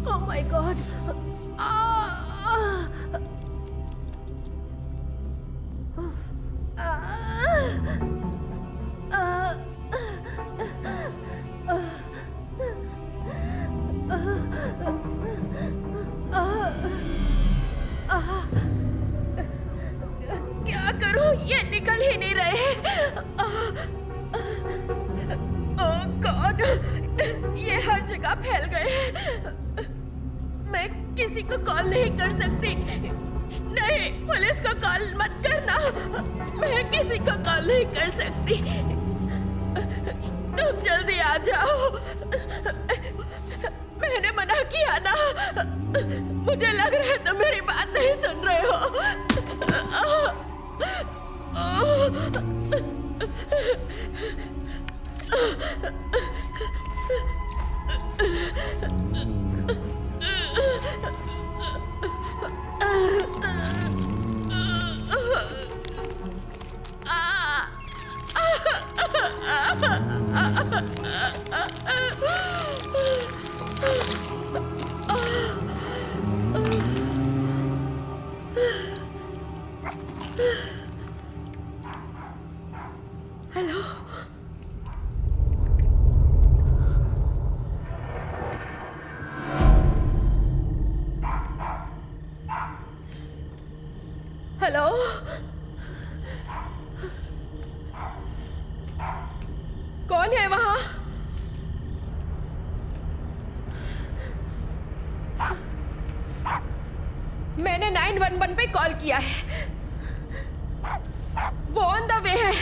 Oh my God. क्या करूं? ये निकल ही नहीं रहे। ओह गॉड, ये हर जगह फैल गए। मैं किसी को कॉल नहीं कर सकती। नहीं, पुलिस को कॉल मत करना। मैं किसी को कॉल नहीं कर सकती। तुम जल्दी आ जाओ। मैंने मना किया ना। मुझे लग रहा है तुम मेरी बात नहीं सुन रहे हो। हेलो, हेलो, कौन है वहां? मैंने 911 पे कॉल किया है। वो ऑन द वे है।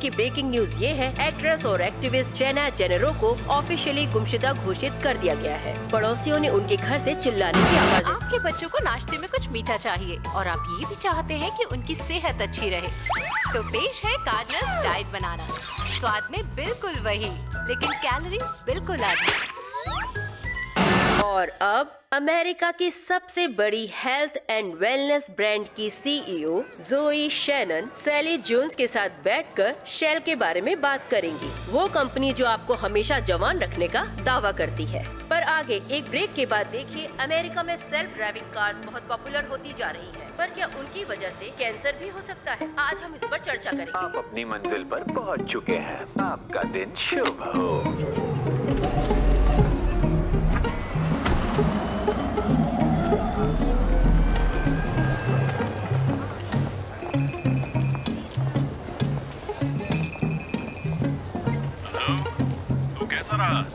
की ब्रेकिंग न्यूज ये है, एक्ट्रेस और एक्टिविस्ट जेना जेनेरो को ऑफिशियली गुमशुदा घोषित कर दिया गया है। पड़ोसियों ने उनके घर से चिल्लाने की आवाज़ें। आपके बच्चों को नाश्ते में कुछ मीठा चाहिए और आप ये भी चाहते हैं कि उनकी सेहत अच्छी रहे, तो पेश है कार्नर्स डाइट बनाना। स्वाद में बिल्कुल वही, लेकिन कैलोरीज बिल्कुल आधी। और अब अमेरिका की सबसे बड़ी हेल्थ एंड वेलनेस ब्रांड की सीईओ जोई शैनन सैली जोन्स के साथ बैठकर शेल के बारे में बात करेंगी। वो कंपनी जो आपको हमेशा जवान रखने का दावा करती है। पर आगे एक ब्रेक के बाद देखिए, अमेरिका में सेल्फ ड्राइविंग कार्स बहुत पॉपुलर होती जा रही है, पर क्या उनकी वजह से कैंसर भी हो सकता है? आज हम इस पर चर्चा करेंगे। आप अपनी मंजिल पर पहुंच चुके हैं। आपका दिन शुभ हो।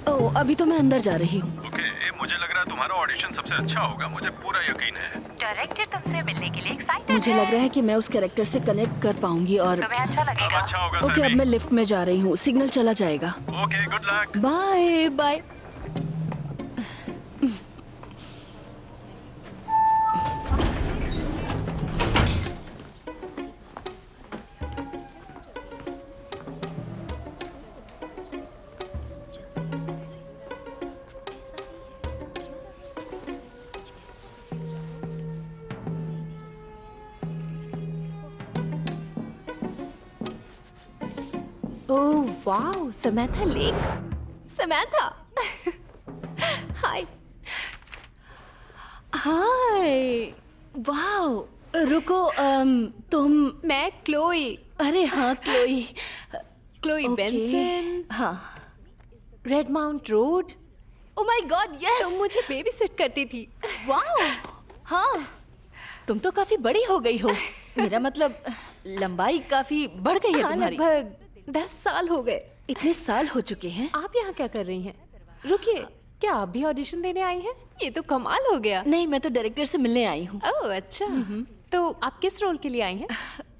ओह, अभी तो मैं अंदर जा रही हूँ। ओके, मुझे लग रहा है तुम्हारा ऑडिशन सबसे अच्छा होगा। मुझे पूरा यकीन है। डायरेक्टर तुमसे मिलने के लिए एक्साइटेड मुझे लग रहा है कि मैं उस कैरेक्टर से कनेक्ट कर पाऊंगी और तुम्हें अच्छा लगेगा। अच्छा होगा ओके, अब मैं लिफ्ट में जा रही हूँ। सिग्नल चला जाएगा। Okay, good luck. Bye bye. Oh wow, Samantha lake. Samantha hi. Hi, wow. रुको, तुम? मैं क्लोई। अरे हाँ, क्लोई। क्लोई ओके, बेंसन, हाँ। Red mount road. Oh my god तुम यस मुझे बेबी सिट करती थी। वाओ हाँ तुम तो काफी बड़ी हो गई हो मेरा मतलब लंबाई काफी बढ़ गई है हाँ, तुम्हारी। लगभग 10 साल हो गए। इतने साल हो चुके हैं। आप यहाँ क्या कर रही हैं? रुकिए, क्या आप भी ऑडिशन देने आई हैं? ये तो कमाल हो गया। नहीं मैं तो डायरेक्टर से मिलने आई हूँ। ओह अच्छा। तो आप किस रोल के लिए आई हैं?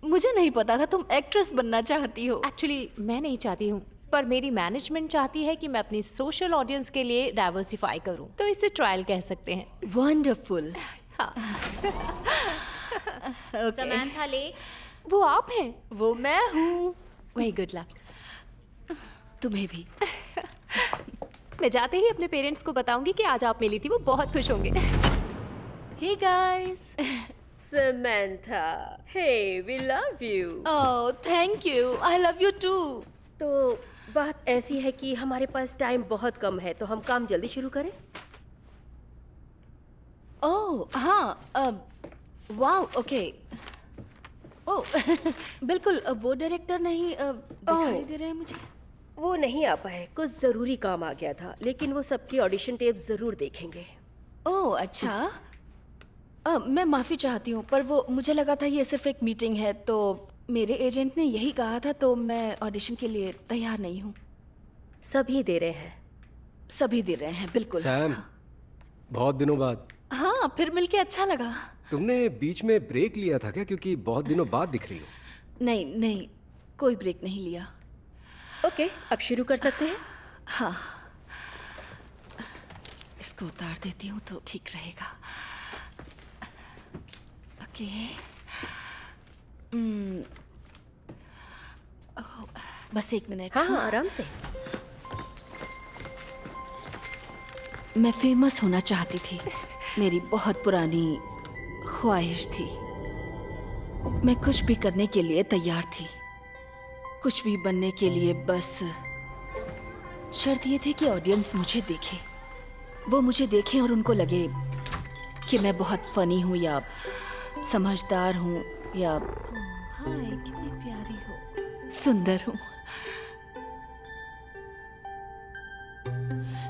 मुझे नहीं पता था तुम एक्ट्रेस बनना चाहती हो। एक्चुअली मैं नहीं चाहती हूँ, पर मेरी मैनेजमेंट चाहती है कि मैं अपनी सोशल ऑडियंस के लिए डाइवर्सिफाई करूँ, तो इसे ट्रायल कह सकते हैं। वंडरफुल। हाँ। समांथा ले। वो आप हैं? वो मैं हूँ। Very good luck. तुम्हें भी। मैं जाते ही अपने पेरेंट्स को बताऊंगी कि आज आप मिली थी, वो बहुत खुश होंगे। Hey guys. Samantha, hey, we love you. Oh thank you I love you too. तो बात ऐसी है कि हमारे पास टाइम बहुत कम है, तो हम काम जल्दी शुरू करें। ओह हाँ वाओ ओके। ओह बिल्कुल वो डायरेक्टर नहीं दिखाई दे रहे हैं मुझे। वो नहीं आ पाए, कुछ जरूरी काम आ गया था, लेकिन वो सबकी ऑडिशन टेप जरूर देखेंगे। ओह अच्छा मैं माफ़ी चाहती हूँ पर वो मुझे लगा था ये सिर्फ एक मीटिंग है, तो मेरे एजेंट ने यही कहा था, तो मैं ऑडिशन के लिए तैयार नहीं हूँ। सभी दे रहे हैं। सभी दे रहे हैं बिल्कुल। सैम बहुत दिनों बाद। हाँ फिर मिलके अच्छा लगा। तुमने बीच में ब्रेक लिया था क्या, क्योंकि बहुत दिनों बाद दिख रही हो। नहीं नहीं कोई ब्रेक नहीं लिया। ओके, अब शुरू कर सकते हैं। हाँ इसको उतार देती हूँ तो ठीक रहेगा। ओके बस एक मिनट। हाँ हाँ आराम से। मैं फेमस होना चाहती थी, मेरी बहुत पुरानी ख्वाहिश थी। मैं कुछ भी करने के लिए तैयार थी, कुछ भी बनने के लिए, बस शर्त ये थी कि ऑडियंस मुझे देखे, वो मुझे देखें और उनको लगे कि मैं बहुत फनी हूँ या समझदार हूँ या हाय कितनी प्यारी हो, सुंदर हूँ।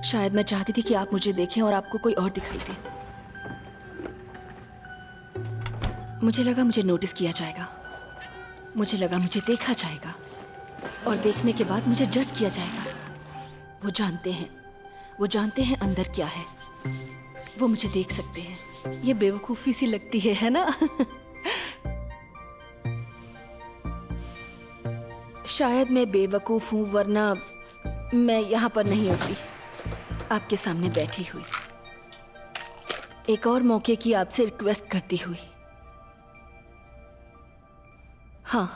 शायद मैं चाहती थी कि आप मुझे देखें और आपको कोई और दिखाई दे। मुझे लगा मुझे नोटिस किया जाएगा, मुझे लगा मुझे देखा जाएगा और देखने के बाद मुझे जज किया जाएगा। वो जानते हैं अंदर क्या है, वो मुझे देख सकते हैं। ये बेवकूफ़ी सी लगती है ना? शायद मैं बेवकूफ़ हूँ, वरना मैं यहाँ पर नहीं होती, आपके सामने बैठी हुई, एक और मौके की आपसे रिक्वेस्ट करती हुई। हाँ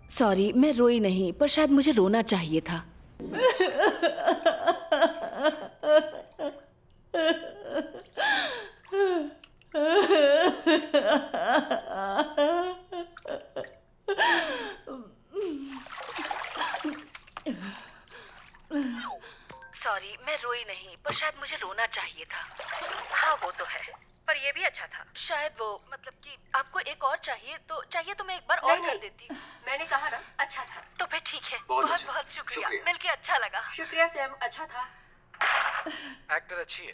सॉरी, मैं रोई नहीं, पर शायद मुझे रोना चाहिए था। सॉरी, मैं रोई नहीं, पर शायद मुझे रोना चाहिए था। हाँ वो तो है, पर ये भी अच्छा था। शायद वो मतलब कि आपको एक और चाहिए तो मैं एक बार और कर देती। मैंने कहा ना, अच्छा था। तो फिर ठीक है, बहुत बहुत शुक्रिया, मिलके अच्छा लगा। शुक्रिया सैम, अच्छा था। एक्टर अच्छी है,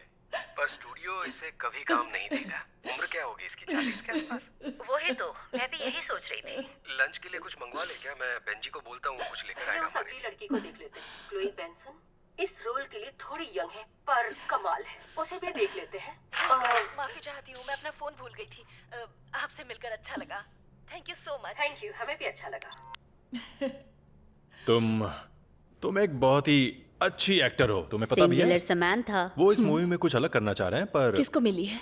पर स्टूडियो इसे कभी काम नहीं देगा। उम्र क्या होगी इसकी, 40 के आसपास। वही तो, मैं भी यही सोच रही थी। लंच के लिए कुछ मंगवा ले क्या? मैं बेंजी को बोलता हूँ, कुछ लेकर आएगा उस हमारे अगली लिए। लड़की को देख लेते हैं, क्लोई बेंसन। इस रोल के लिए थोड़ी यंग है, पर कमाल है, उसे भी देख लेते हैं। माफी चाहती हूँ, मैं अपना फोन भूल गई थी। आपसे मिलकर अच्छा लगा, thank you so much. Thank you, हमें भी अच्छा लगा। तुम एक बहुत ही अच्छी एक्टर हो, तुम्हें पता भी है। Singular Samantha. वो इस मूवी में कुछ अलग करना चाह रहे हैं, पर किसको मिली है?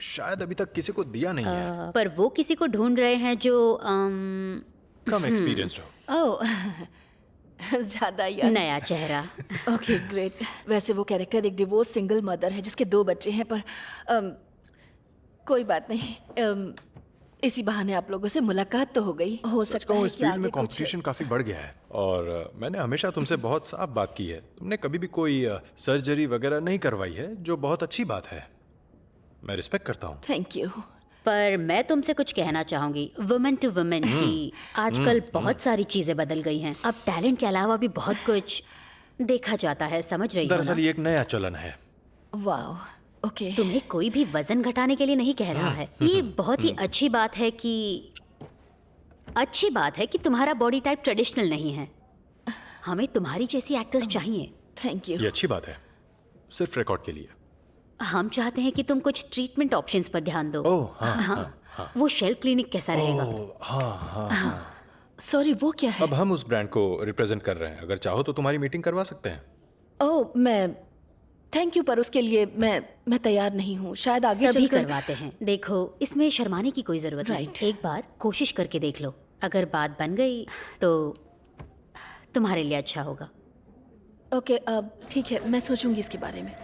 शायद अभी तक किसी को दिया नहीं है। पर वो किसी को ढूंढ रहे हैं जो कम एक्सपीरियंस्ड हो। ओह ज्यादा यार। नया चेहरा। Okay great. वैसे वो कैरेक्टर एक डिवोर्स सिंगल मदर है जिसके 2 बच्चे हैं, पर कोई बात नहीं, इसी बहाने आप लोगों से मुलाकात तो हो गई। हो सच सकता कहूं, है इस कि फील्ड आगे में कुछ। कंपटीशन काफी बढ़ गया है, और मैंने हमेशा तुमसे बहुत साफ बात की है। तुमने कभी भी कोई सर्जरी वगैरह नहीं करवाई है, जो बहुत अच्छी बात है। मैं रिस्पेक्ट करता हूँ। Thank you. पर मैं तुमसे कुछ कहना चाहूंगी, वुमेन टू वुमेन की आजकल बहुत सारी चीजें बदल गई हैं। अब टैलेंट के अलावा भी बहुत कुछ देखा जाता है, समझ रही हो दरअसल ना? ये एक नया चलन है। Wow, okay. तुम्हें कोई भी वजन घटाने के लिए नहीं कह रहा है। ये बहुत ही अच्छी बात है कि तुम्हारा बॉडी टाइप ट्रेडिशनल नहीं है। हमें तुम्हारी जैसी एक्टर्स चाहिए। Thank you. ये अच्छी बात है, सिर्फ रिकॉर्ड के लिए। हम चाहते हैं कि तुम कुछ ट्रीटमेंट ऑप्शंस पर ध्यान दो। ओह हाँ, वो शेल क्लिनिक कैसा रहेगा? हाँ। सॉरी, वो क्या है? अब हम उस ब्रांड को रिप्रेजेंट कर रहे हैं। अगर चाहो तो तुम्हारी मीटिंग करवा सकते हैं। ओह, मैं थैंक यू, पर उसके लिए मैं तैयार नहीं हूँ। शायद आगे सभी चलकर करवाते हैं। देखो, इसमें शर्माने की कोई जरूरत नहीं। Right. एक बार कोशिश करके देख लो। अगर बात बन गई तो तुम्हारे लिए अच्छा होगा। ओके, अब ठीक है, मैं सोचूंगी इसके बारे में।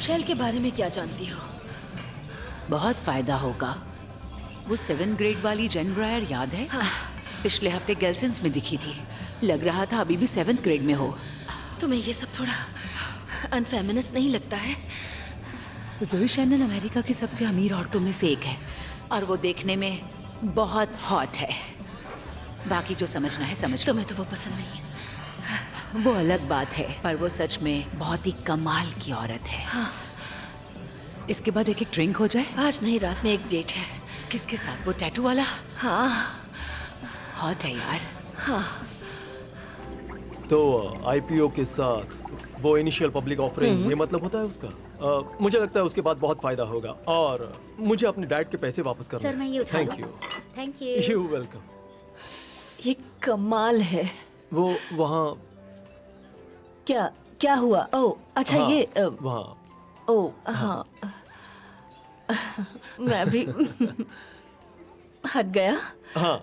शेल के बारे में क्या जानती हो? बहुत फायदा होगा। वो 7 ग्रेड वाली जेन ब्रायर याद है? पिछले हफ्ते गेल्सेंस में दिखी थी। लग रहा था अभी भी 7th ग्रेड में हो। तुम्हें ये सब थोड़ा अनफेमिनिस्ट नहीं लगता है? ज़ोई शैनन अमेरिका की सबसे अमीर औरतों में से एक है और वो देखने में बहुत हॉट है। बाकी जो समझना है समझ लो। तुम्हें तो वो पसंद नहीं है। वो अलग बात है, पर वो सच में बहुत ही कमाल की औरत है। इसके बाद एक ड्रिंक हो जाए। आज नहीं, रात में एक डेट है। किसके साथ? वो टैटू वाला? हाँ। हॉट है यार। तो आईपीओ के साथ वो इनिशियल पब्लिक ऑफरिंग, ये मतलब होता है उसका। मुझे लगता है उसके बाद बहुत फायदा होगा और मुझे अपने डाइट के पैसे वापस करने सर, मैं ये उठा थैंक लूं? You. Thank you. You welcome. ये कमाल है। वो वहाँ क्या हुआ? ओह अच्छा, हाँ, ये वहाँ ओह हाँ। मैं भी हट गया। हाँ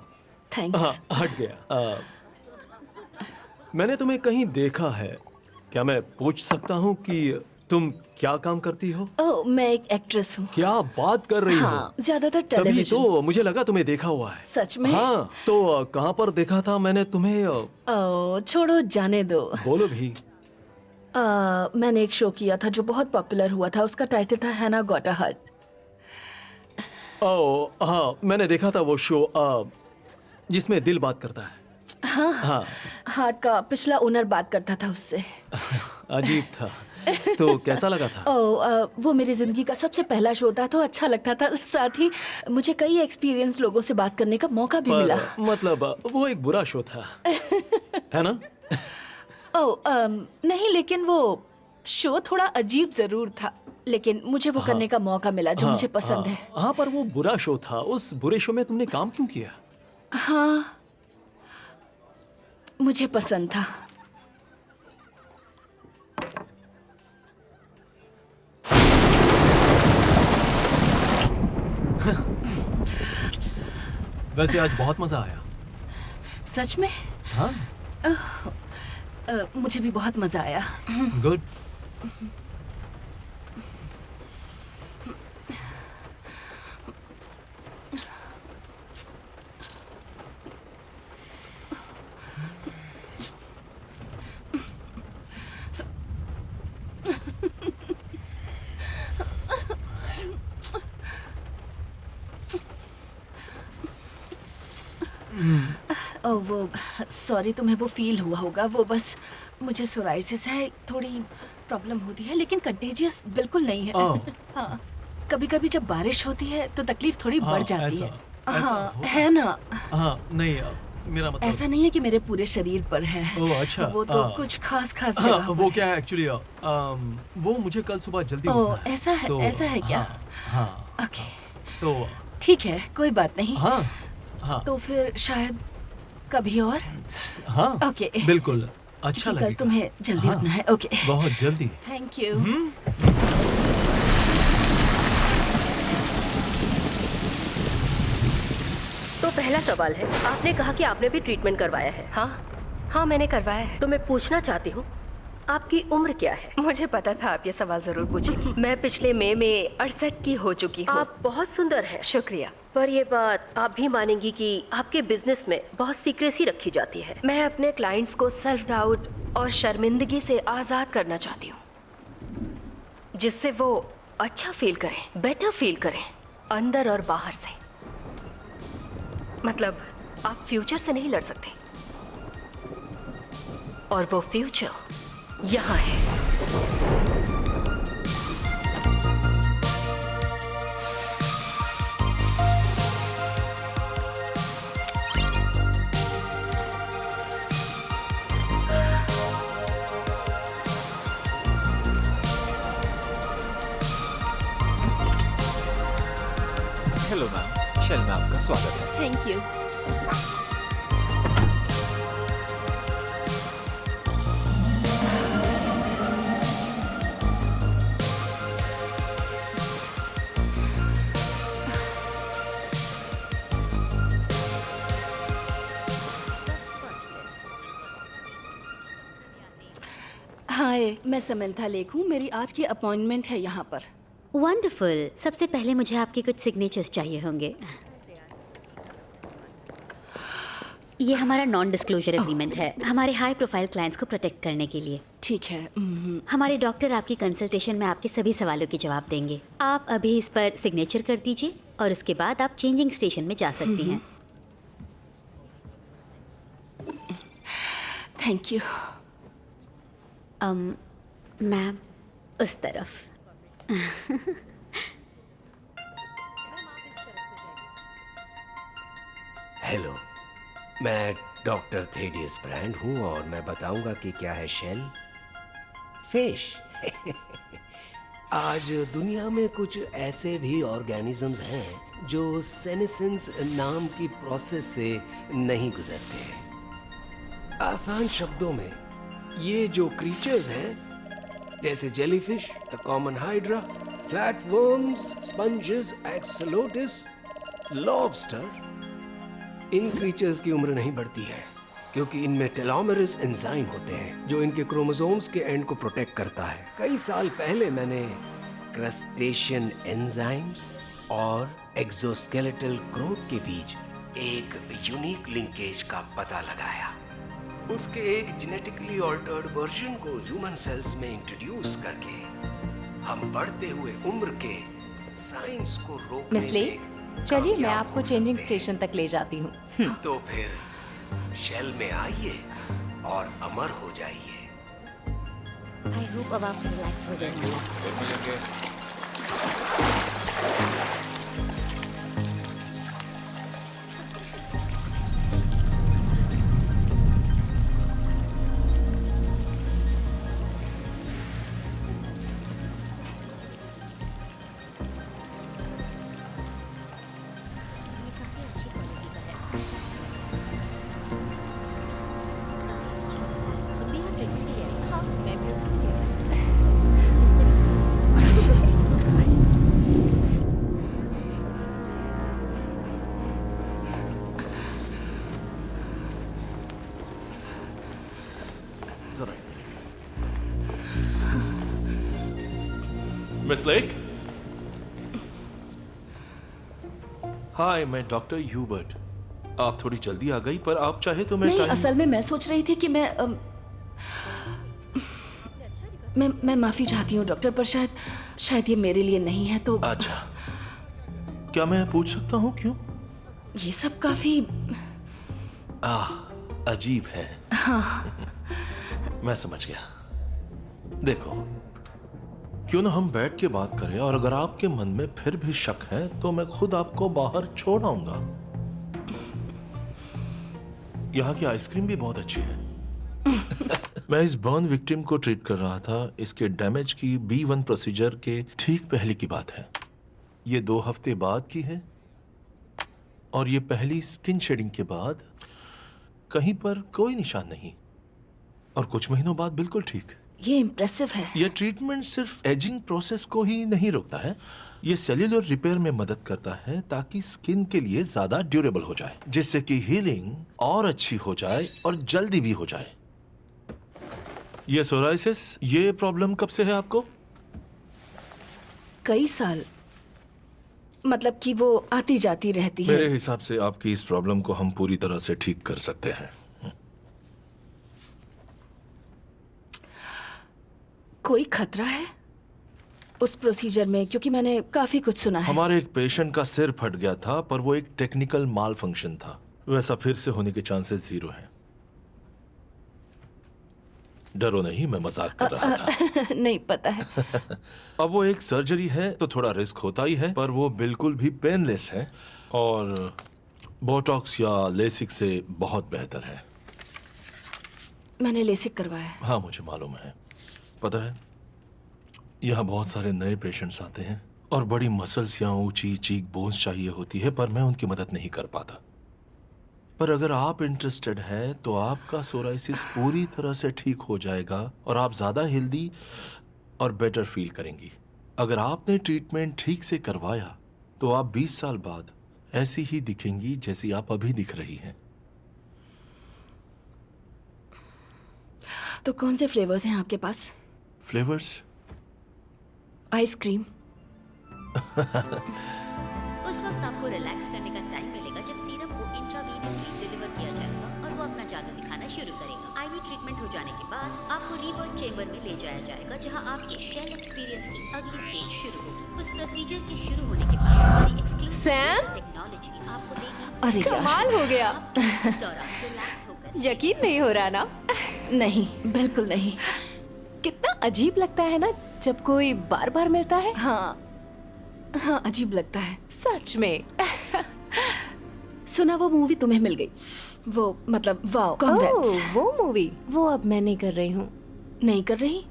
थैंक्स। हाँ हट गया। मैंने तुम्हें कहीं देखा है। क्या मैं पूछ सकता हूँ कि तुम क्या काम करती हो? ओह, मैं एक एक्ट्रेस हूँ। क्या बात कर रही हाँ, हो? ज्यादातर तभी टेलीविजन। तो मुझे लगा तुम्हें देखा हुआ है। सच में? हाँ, तो कहाँ पर देखा था मैंने तुम्हें? ओह, छोड़ो, जाने दो। बोलो भी। मैंने एक शो किया था जो बहुत पॉपुलर हुआ था। उसका टाइटल था हैना गॉट अ हार्ट। ओह हाँ, मैंने देखा था वो शो जिसमें दिल बात करता है। हाँ, हाँ हार्ट का पिछला ओनर बात करता था उससे। अजीब था। तो कैसा लगा था? ओह, वो मेरी जिंदगी का सबसे पहला शो था, तो अच्छा लगता था। साथ ही मुझे कई एक्सपीरियंस लोगों से बात करने का मौका भी मिला। मतलब वो एक बुरा शो था है ना? ओह नहीं, लेकिन वो शो थोड़ा अजीब जरूर था, लेकिन मुझे वो करने का मौका मिला जो मुझे पसंद है। हाँ, पर वो बुरा शो था। उस बुरे शो में तुमने काम क्यों किया? हाँ, मुझे पसंद था। वैसे आज बहुत मजा आया। सच में? हाँ मुझे भी बहुत मजा आया। गुड। ओह, वो सॉरी, तुम्हें वो फील हुआ होगा। वो बस मुझे सोराइसिस है, थोड़ी प्रॉब्लम होती है, लेकिन कंटेजियस बिल्कुल नहीं है। हाँ, कभी कभी जब बारिश होती है तो तकलीफ थोड़ी बढ़ जाती है। हाँ, है ना? हाँ नहीं, मेरा मतलब ऐसा नहीं है कि मेरे पूरे शरीर पर है। ओह अच्छा। वो तो कुछ खास खास हाँ, जगह वो पर क्या है एक्चुअली, वो मुझे कल सुबह जल्दी ओह, उठना है। ऐसा है? तो, ऐसा है क्या? हाँ ओके, तो ठीक है, कोई बात नहीं। हाँ हाँ तो फिर शायद कभी और। हाँ ओके, बिल्कुल अच्छा कल लगेगा। तुम्हें जल्दी हाँ, उठना है। ओके, बहुत जल्दी। Thank you. तो पहला सवाल है, आपने कहा कि आपने भी ट्रीटमेंट करवाया है। हाँ हाँ, मैंने करवाया है। तो मैं पूछना चाहती हूँ, आपकी उम्र क्या है? मुझे पता था आप ये सवाल जरूर पूछेंगी। मैं पिछले मई में 68 की हो चुकी हूँ। आप बहुत सुंदर हैं। शुक्रिया। पर ये बात आप भी मानेंगी कि आपके बिजनेस में बहुत सीक्रेसी रखी जाती है। मैं अपने क्लाइंट्स को सेल्फ डाउट और शर्मिंदगी से आजाद करना चाहती हूँ, जिससे वो अच्छा फील करें, बेटर फील करें, अंदर और बाहर से। मतलब आप फ्यूचर से नहीं लड़ सकते, और वो फ्यूचर यहाँ है। हेलो मैम, शेल में आपका स्वागत है। Thank you. हाय, मैं समंथा लेक हूँ। मेरी आज की अपॉइंटमेंट है यहाँ पर। वंडरफुल। सबसे पहले मुझे आपके कुछ सिग्नेचर्स चाहिए होंगे। ये हमारा नॉन डिस्क्लोजर एग्रीमेंट है, हमारे हाई प्रोफाइल क्लाइंट्स को प्रोटेक्ट करने के लिए। ठीक है। हमारे डॉक्टर आपकी कंसल्टेशन में आपके सभी सवालों के जवाब देंगे। आप अभी इस पर सिग्नेचर कर दीजिए और उसके बाद आप चेंजिंग स्टेशन में जा सकती हैं। Thank you. मैम, उस तरफ। हेलो, मैं डॉक्टर थेडियस ब्रांड हूँ और मैं बताऊंगा कि क्या है शेल फिश। आज दुनिया में कुछ ऐसे भी ऑर्गेनिजम्स हैं जो सेनेसेंस नाम की प्रोसेस से नहीं गुजरते। आसान शब्दों में ये जो क्रीचर्स हैं, जैसे jellyfish, the common hydra, flatworms, sponges, axolotls, lobster, इन क्रीचर्स की उम्र नहीं बढ़ती है क्योंकि इनमें टेलोमेरस एंजाइम होते हैं जो इनके क्रोमोसोम्स के एंड को प्रोटेक्ट करता है। कई साल पहले मैंने क्रस्टेशियन एंजाइम्स और एक्सोस्केलेटल ग्रोथ के बीच एक यूनिक लिंकेज का पता लगाया। उसके एक जेनेटिकली ऑल्टर्ड वर्जन को ह्यूमन सेल्स में इंट्रोड्यूस करके हम बढ़ते हुए उम्र के साइंस को रोकने मिस ले, चलिए मैं आपको चेंजिंग स्टेशन तक ले जाती हूँ। तो फिर शेल में आइए और अमर हो जाइए। आई होप अब आप रिलैक्स हो जाएंगे। मिस लेक, हाय, मैं डॉक्टर ह्यूबर्ट। आप थोड़ी जल्दी आ गई, पर आप चाहे तो मैं नहीं, टाइम... असल में मैं सोच रही थी कि मैं माफी चाहती हूँ डॉक्टर, पर शायद ये मेरे लिए नहीं है तो। अच्छा, क्या मैं पूछ सकता हूँ क्यों? ये सब काफी अजीब है। हाँ। मैं समझ गया। देखो, क्यों ना हम बैठ के बात करें, और अगर आपके मन में फिर भी शक है तो मैं खुद आपको बाहर छोड़ आऊंगा। यहाँ की आइसक्रीम भी बहुत अच्छी है। मैं इस बर्न विक्टिम को ट्रीट कर रहा था। इसके डैमेज की B1 प्रोसीजर के ठीक पहले की बात है। ये 2 हफ्ते बाद की है और ये पहली स्किन शेडिंग के बाद कहीं पर कोई निशान नहीं, और कुछ महीनों बाद बिल्कुल ठीक। ये इम्प्रेसिव है। ये ट्रीटमेंट सिर्फ एजिंग प्रोसेस को ही नहीं रोकता है, ये सेल्यूलर रिपेयर में मदद करता है ताकि स्किन के लिए ज्यादा ड्यूरेबल हो जाए, जिससे कि हीलिंग और अच्छी हो जाए और जल्दी भी हो जाए। ये सोराइसिस, ये प्रॉब्लम कब से है आपको? कई साल, मतलब कि वो आती जाती रहती है। मेरे हिसाब से आपकी इस प्रॉब्लम को हम पूरी तरह से ठीक कर सकते हैं। कोई खतरा है उस प्रोसीजर में? क्योंकि मैंने काफी कुछ सुना है। हमारे एक पेशेंट का सिर फट गया था, पर वो एक टेक्निकल माल फंक्शन था। वैसा फिर से होने के चांसेस 0 हैं। डरो नहीं, मैं मजाक कर रहा था। नहीं पता है। अब वो एक सर्जरी है तो थोड़ा रिस्क होता ही है, पर वो बिल्कुल भी पेनलेस है और बोटॉक्स या लेसिक से बहुत बेहतर है। मैंने लेसिक करवाया है। हाँ, मुझे मालूम है। पता है, यहाँ बहुत सारे नए पेशेंट्स आते हैं और बड़ी मसल्स या ऊंची चीक बोन्स चाहिए होती है, पर मैं उनकी मदद नहीं कर पाता। पर अगर आप इंटरेस्टेड है तो आपका सोराइसिस पूरी तरह से ठीक हो जाएगा और आप ज्यादा हेल्दी और बेटर फील करेंगी। अगर आपने ट्रीटमेंट ठीक से करवाया तो आप 20 साल बाद ऐसी ही दिखेंगी जैसी आप अभी दिख रही हैं। तो कौन से फ्लेवर्स हैं आपके पास? फ्लेवर्स? आइसक्रीम। उस वक्त आपको रिलैक्स करने का टाइम मिलेगा जब सीरम को इंट्रावीनसली डिलीवर किया जाएगा और वो अपना जादू दिखाना शुरू करेगा। आईवी ट्रीटमेंट हो जाने के बाद आपको रीबर्थ चेंबर में ले जाया जाएगा, जहां आपके शेल एक्सपीरियंस की अगली स्टेज शुरू होगी। उस प्रोसीजर के शुरू होने के बाद हमारी एक्सक्लूसिव सैम? टेक्नोलॉजी आपको देगी। अरे यार। कमाल हो गया। इस दौरान रिलैक्स होकर यकीन नहीं हो रहा ना? नहीं, बिल्कुल नहीं। कितना अजीब लगता है ना जब कोई बार बार मिलता है। हाँ हाँ, अजीब लगता है सच में। सुना वो मूवी तुम्हें मिल गई, वो मतलब वाओ, कांग्रेट्स। वो मूवी वो अब मैं नहीं कर रही हूँ। नहीं कर रही?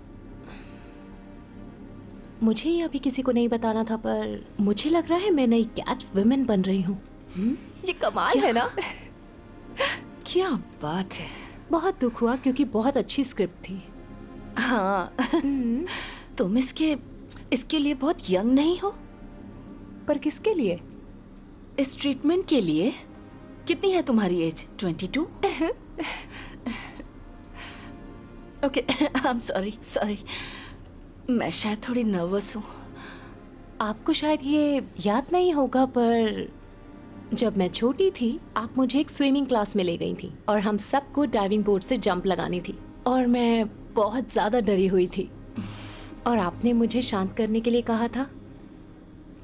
मुझे ये अभी किसी को नहीं बताना था, पर मुझे लग रहा है मैं नई कैट वुमेन बन रही हूँ। ये कमाल है ना? क्या बात है। बहुत दुख हुआ क्योंकि बहुत अच्छी स्क्रिप्ट थी। हाँ। तुम इसके लिए बहुत यंग नहीं हो? पर किसके लिए? इस ट्रीटमेंट के लिए। कितनी है तुम्हारी age? 22? Okay, I am sorry. मैं शायद थोड़ी नर्वस हूँ। आपको शायद ये याद नहीं होगा, पर जब मैं छोटी थी आप मुझे एक स्विमिंग क्लास में ले गई थी और हम सबको डाइविंग बोर्ड से जंप लगानी थी और मैं बहुत ज्यादा डरी हुई थी और आपने मुझे शांत करने के लिए कहा था,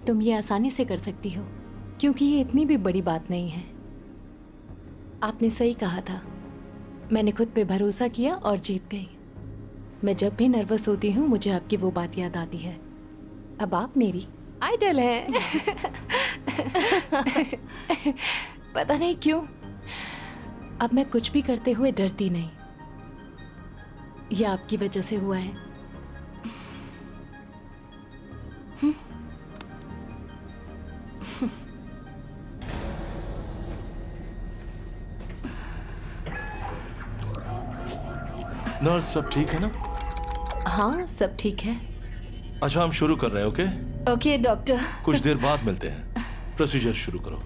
तुम ये आसानी से कर सकती हो क्योंकि ये इतनी भी बड़ी बात नहीं है। आपने सही कहा था। मैंने खुद पे भरोसा किया और जीत गई। मैं जब भी नर्वस होती हूँ मुझे आपकी वो बात याद आती है। अब आप मेरी आइडल हैं। पता नहीं क्यों अब मैं कुछ भी करते हुए डरती नहीं। यह आपकी वजह से हुआ है। नर्स, सब ठीक है ना? हाँ, सब ठीक है। अच्छा, हम शुरू कर रहे हैं। Okay okay doctor. कुछ देर बाद मिलते हैं। प्रोसीजर शुरू करो।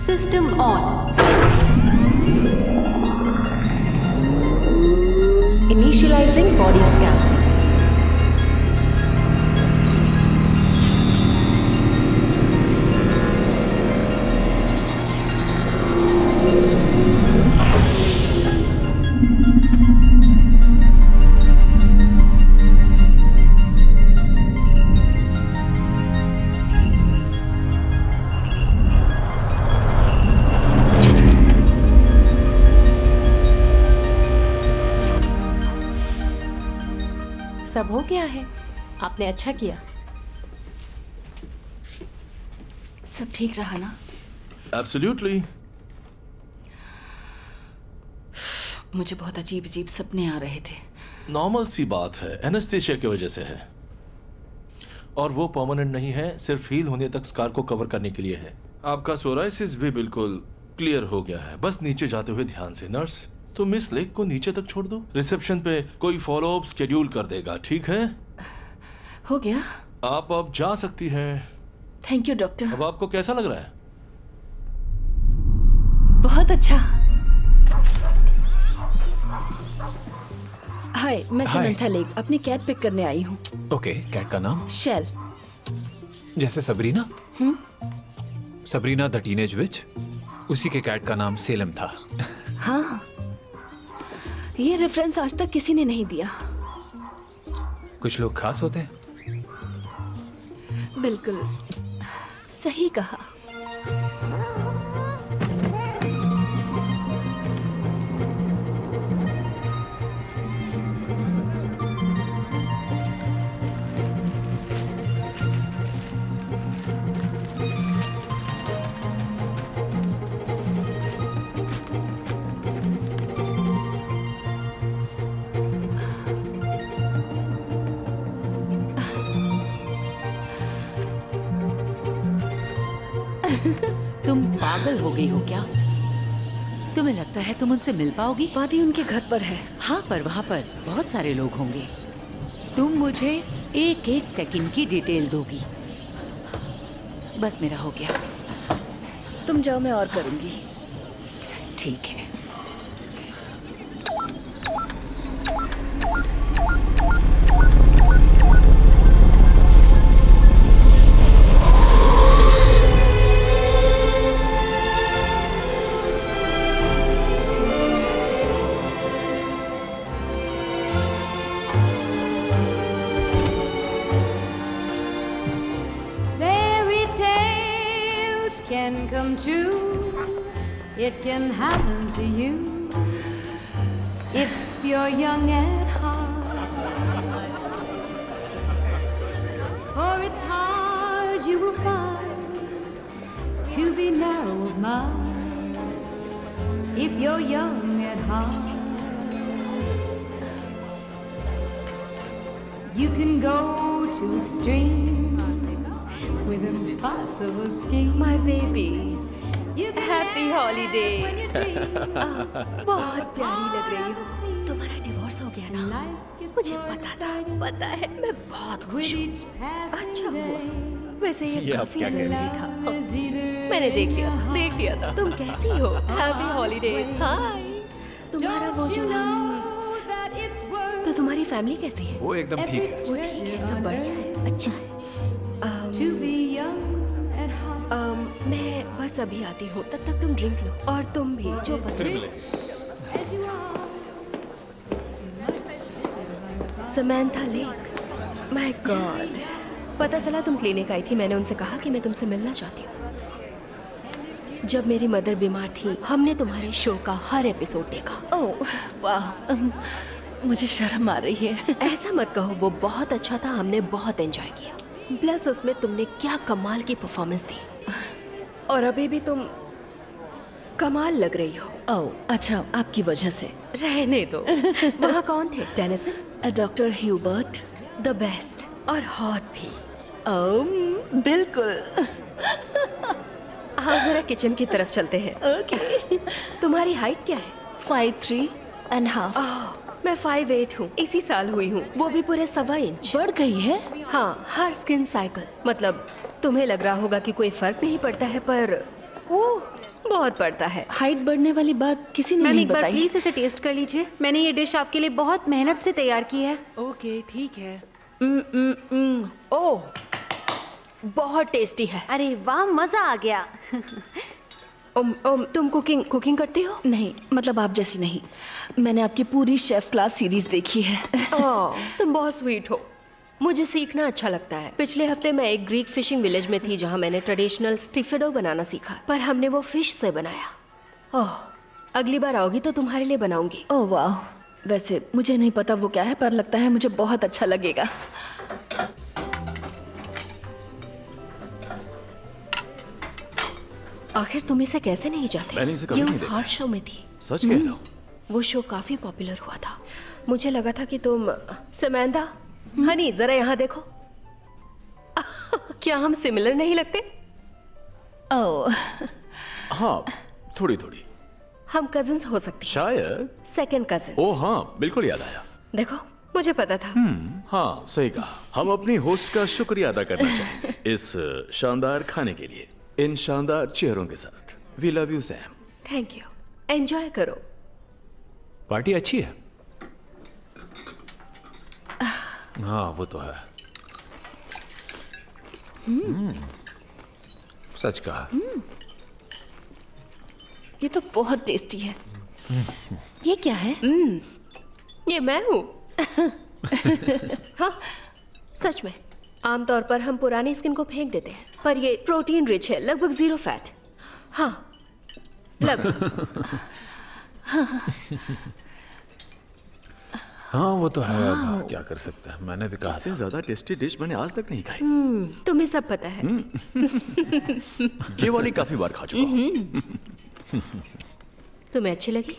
System on. Initialising body scan. सब हो गया है। आपने अच्छा किया। सब ठीक रहा ना? एब्सोल्युटली। मुझे बहुत अजीब अजीब सपने आ रहे थे। नॉर्मल सी बात है, एनेस्थेशिया की वजह से है और वो परमानेंट नहीं है, सिर्फ हील होने तक स्कार को कवर करने के लिए है। आपका सोराइसिस भी बिल्कुल क्लियर हो गया है। बस नीचे जाते हुए ध्यान से। नर्स, तो मिस लेक को नीचे तक छोड़ दो। रिसेप्शन पे कोई फॉलो अप शेड्यूल कर देगा, ठीक है? हो गया। आप अब जा सकती हैं। Thank you doctor. अब आपको कैसा लग रहा है? बहुत अच्छा। हाय, मैं समंथा लेक अपनी कैट पिक करने आई हूँ। ओके, कैट का नाम? शेल। जैसे सबरीना? सबरीना द टीनेज विच, उसी के कैट का नाम सेलम था। हाँ, ये रेफरेंस आज तक किसी ने नहीं दिया। कुछ लोग खास होते हैं। बिल्कुल सही कहा। तुम पागल हो गई हो क्या? तुम्हें लगता है तुम उनसे मिल पाओगी? पार्टी उनके घर पर है। हाँ, पर वहाँ पर बहुत सारे लोग होंगे। तुम मुझे एक एक सेकंड की डिटेल दोगी। बस मेरा हो गया। तुम जाओ, मैं और करूंगी। ठीक है। Can come true, it can happen to you if you're young at heart. For it's hard, you will find, to be narrow of mind if you're young at heart. You can go to extremes with impossible schemes. My babies, happy holiday. बहुत प्यारी लग रही हो। तुम्हारा divorce हो गया ना? मुझे पता है, मैं बहुत खुश हूँ। अच्छा हुआ। वैसे ये काफी जरूरी था। मैंने देख लिया था। तुम कैसी हो? Happy holidays. हाय। तुम्हारा वो जो तो तुम्हारी फैमिली कैसी है? वो एकदम ठीक है। वो ठीक है, सब बढ़िया है, अच्छा है। मैं बस अभी आती हूँ, तब तक तुम ड्रिंक लो और तुम भी जो पसंद। Samantha lake, my God. पता चला तुम क्लिनिक आई थी। मैंने उनसे कहा कि मैं तुमसे मिलना चाहती हूँ। जब मेरी मदर बीमार थी, हमने तुम्हारे शो का हर एपिसोड देखा। ओह वाह, मुझे शर्म आ रही है। ऐसा मत कहो, वो बहुत अच्छा था। हमने बहुत एंजॉय किया। प्लस उसमें तुमने क्या कमाल की परफॉर्मेंस दी, और अभी भी तुम कमाल लग रही हो। ओह अच्छा, आपकी वजह से। रहने दो। वहाँ कौन थे? Tennyson? Doctor Hubert, the best और हॉट भी। बिल्कुल। हाँ, जरा किचन की तरफ चलते हैं। ओके। तुम्हारी हाइट क्या है? 5'3.5". मैं 5'8" हूँ। इसी साल हुई हूँ, वो भी पूरे 1.25 इंच। बढ़ गई है? हाँ, हर स्किन साइकिल। मतलब तुम्हें लग रहा होगा कि कोई फर्क नहीं पड़ता है, पर बहुत पड़ता है। हाइट बढ़ने वाली बात किसी ने नहीं बताई। प्लीज इसे टेस्ट कर लीजिए। मैंने ये डिश आपके लिए बहुत मेहनत से तैयार की है। ओके, ठीक है। ओह, बहुत टेस्टी है। अरे वाह, मजा आ गया। तुम कुकिंग करती हो? नहीं, मतलब आप जैसी नहीं। मैंने आपकी पूरी शेफ क्लास सीरीज देखी है। तुम बहुत स्वीट हो। मुझे सीखना अच्छा लगता है। पिछले हफ्ते मैं एक ग्रीक फिशिंग विलेज में थी, जहाँ मैंने ट्रेडिशनल स्टिफेडो बनाना सीखा, पर हमने वो फिश से बनाया। ओह, अगली बार आओगी तो तुम्हारे लिए बनाऊंगी। ओह वाह, वैसे मुझे नहीं पता वो क्या है, पर लगता है मुझे बहुत अच्छा लगेगा। आखिर तुम इसे कैसे नहीं जानते? मैंने इसे कभी ये नहीं उस देखा। हॉट शो में थी। सच कह रहा हूँ? वो शो काफी पॉपुलर हुआ था। मुझे लगा था कि तुम समंथा, हनी जरा यहाँ देखो। क्या हम सिमिलर नहीं लगते? ओह हाँ, थोड़ी थोड़ी। हम कजिन्स हो सकते हैं। शायद। Second cousins. ओ हाँ, बिल्कुल याद आया। देखो, मुझे पता था। हाँ, सही कहा। हम अपनी होस्ट का शुक्रिया अदा करना चाहेंगे इस शानदार खाने के लिए, इन शानदार चेहरों के साथ। We love you Sam. Thank you. Enjoy करो। पार्टी अच्छी है। हाँ, वो तो है। सच कहा। ये तो बहुत टेस्टी है। ये क्या है? ये मैं हूँ। हाँ, सच में। आमतौर पर हम पुरानी स्किन को फेंक देते हैं, पर ये प्रोटीन रिच है, लगभग 0 फैट। हाँ, लगभग। हाँ, वो तो है। अब क्या कर सकते हैं, मैंने भी कहा। इससे ज्यादा टेस्टी डिश मैंने आज तक नहीं खाई। तुम्हें सब पता है। ये वाली काफी बार खा चुका हूँ। तुम्हें अच्छी लगी?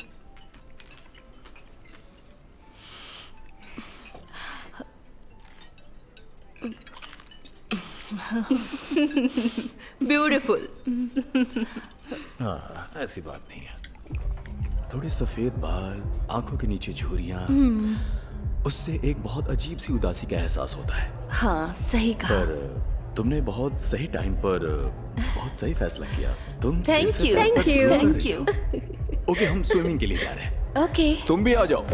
ब्यूटीफुल। हाँ, ऐसी बात नहीं है। थोड़े सफेद बाल, आंखों के नीचे झुर्रियां, उससे एक बहुत अजीब सी उदासी का एहसास होता है। हाँ, सही कहा। पर तुमने बहुत सही टाइम पर बहुत सही फैसला किया। तुम thank you, thank you, thank you. Okay, हम स्विमिंग के लिए जा रहे हैं। ओके। तुम भी आ जाओ।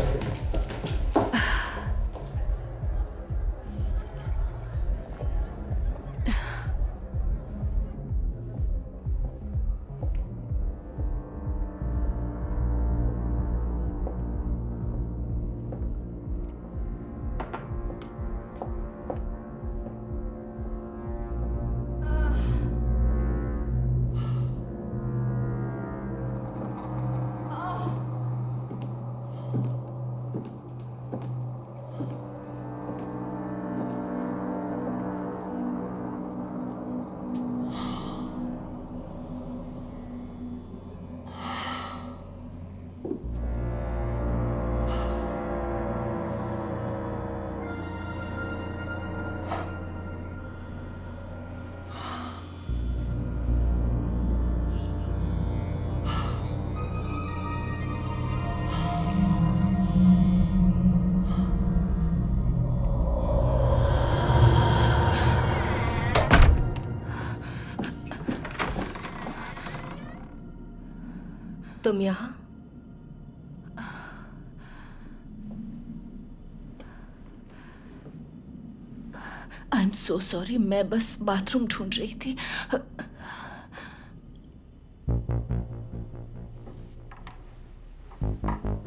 तुम यहाँ? आई एम सो सॉरी, मैं बस बाथरूम ढूंढ रही थी।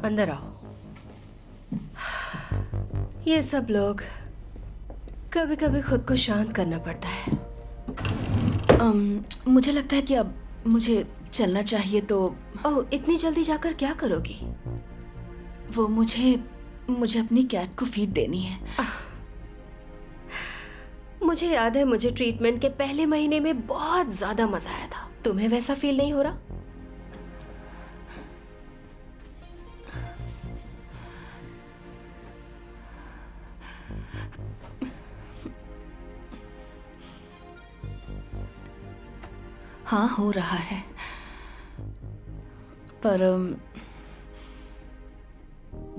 अंदर आओ। ये सब लोग कभी कभी खुद को शांत करना पड़ता है। मुझे लगता है कि अब मुझे चलना चाहिए। तो ओह, इतनी जल्दी जाकर क्या करोगी? वो मुझे अपनी कैट को फीड देनी है। मुझे याद है, मुझे ट्रीटमेंट के पहले महीने में बहुत ज्यादा मजा आया था। तुम्हें वैसा फील नहीं हो रहा? हाँ, हो रहा है, पर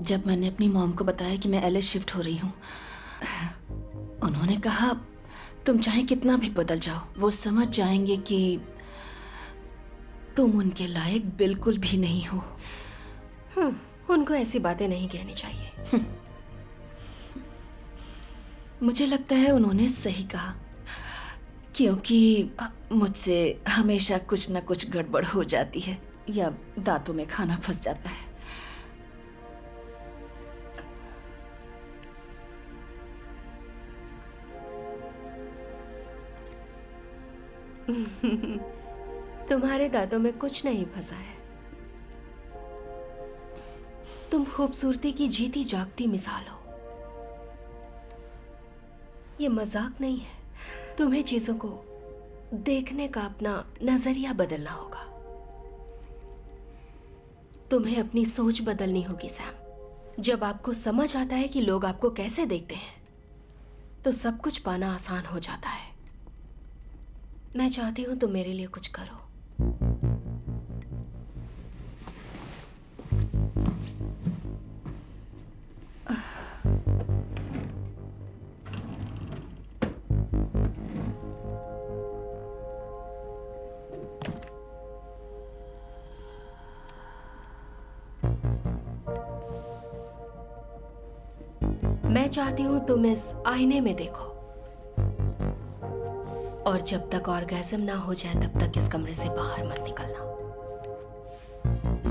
जब मैंने अपनी मॉम को बताया कि मैं एलए शिफ्ट हो रही हूँ, उन्होंने कहा तुम चाहे कितना भी बदल जाओ, वो समझ जाएंगे कि तुम उनके लायक बिल्कुल भी नहीं हो। उनको ऐसी बातें नहीं कहनी चाहिए। मुझे लगता है उन्होंने सही कहा, क्योंकि मुझसे हमेशा कुछ न कुछ गड़बड़ हो जाती है या दांतों में खाना फंस जाता है। तुम्हारे दांतों में कुछ नहीं फंसा है। तुम खूबसूरती की जीती जागती मिसाल हो। ये मजाक नहीं है। तुम्हें चीजों को देखने का अपना नजरिया बदलना होगा। तुम्हें अपनी सोच बदलनी होगी सैम। जब आपको समझ आता है कि लोग आपको कैसे देखते हैं, तो सब कुछ पाना आसान हो जाता है। मैं चाहती हूं तुम मेरे लिए कुछ करो। मैं चाहती हूँ तुम इस आईने में देखो, और जब तक ऑर्गेज़म ना हो जाए तब तक इस कमरे से बाहर मत निकलना।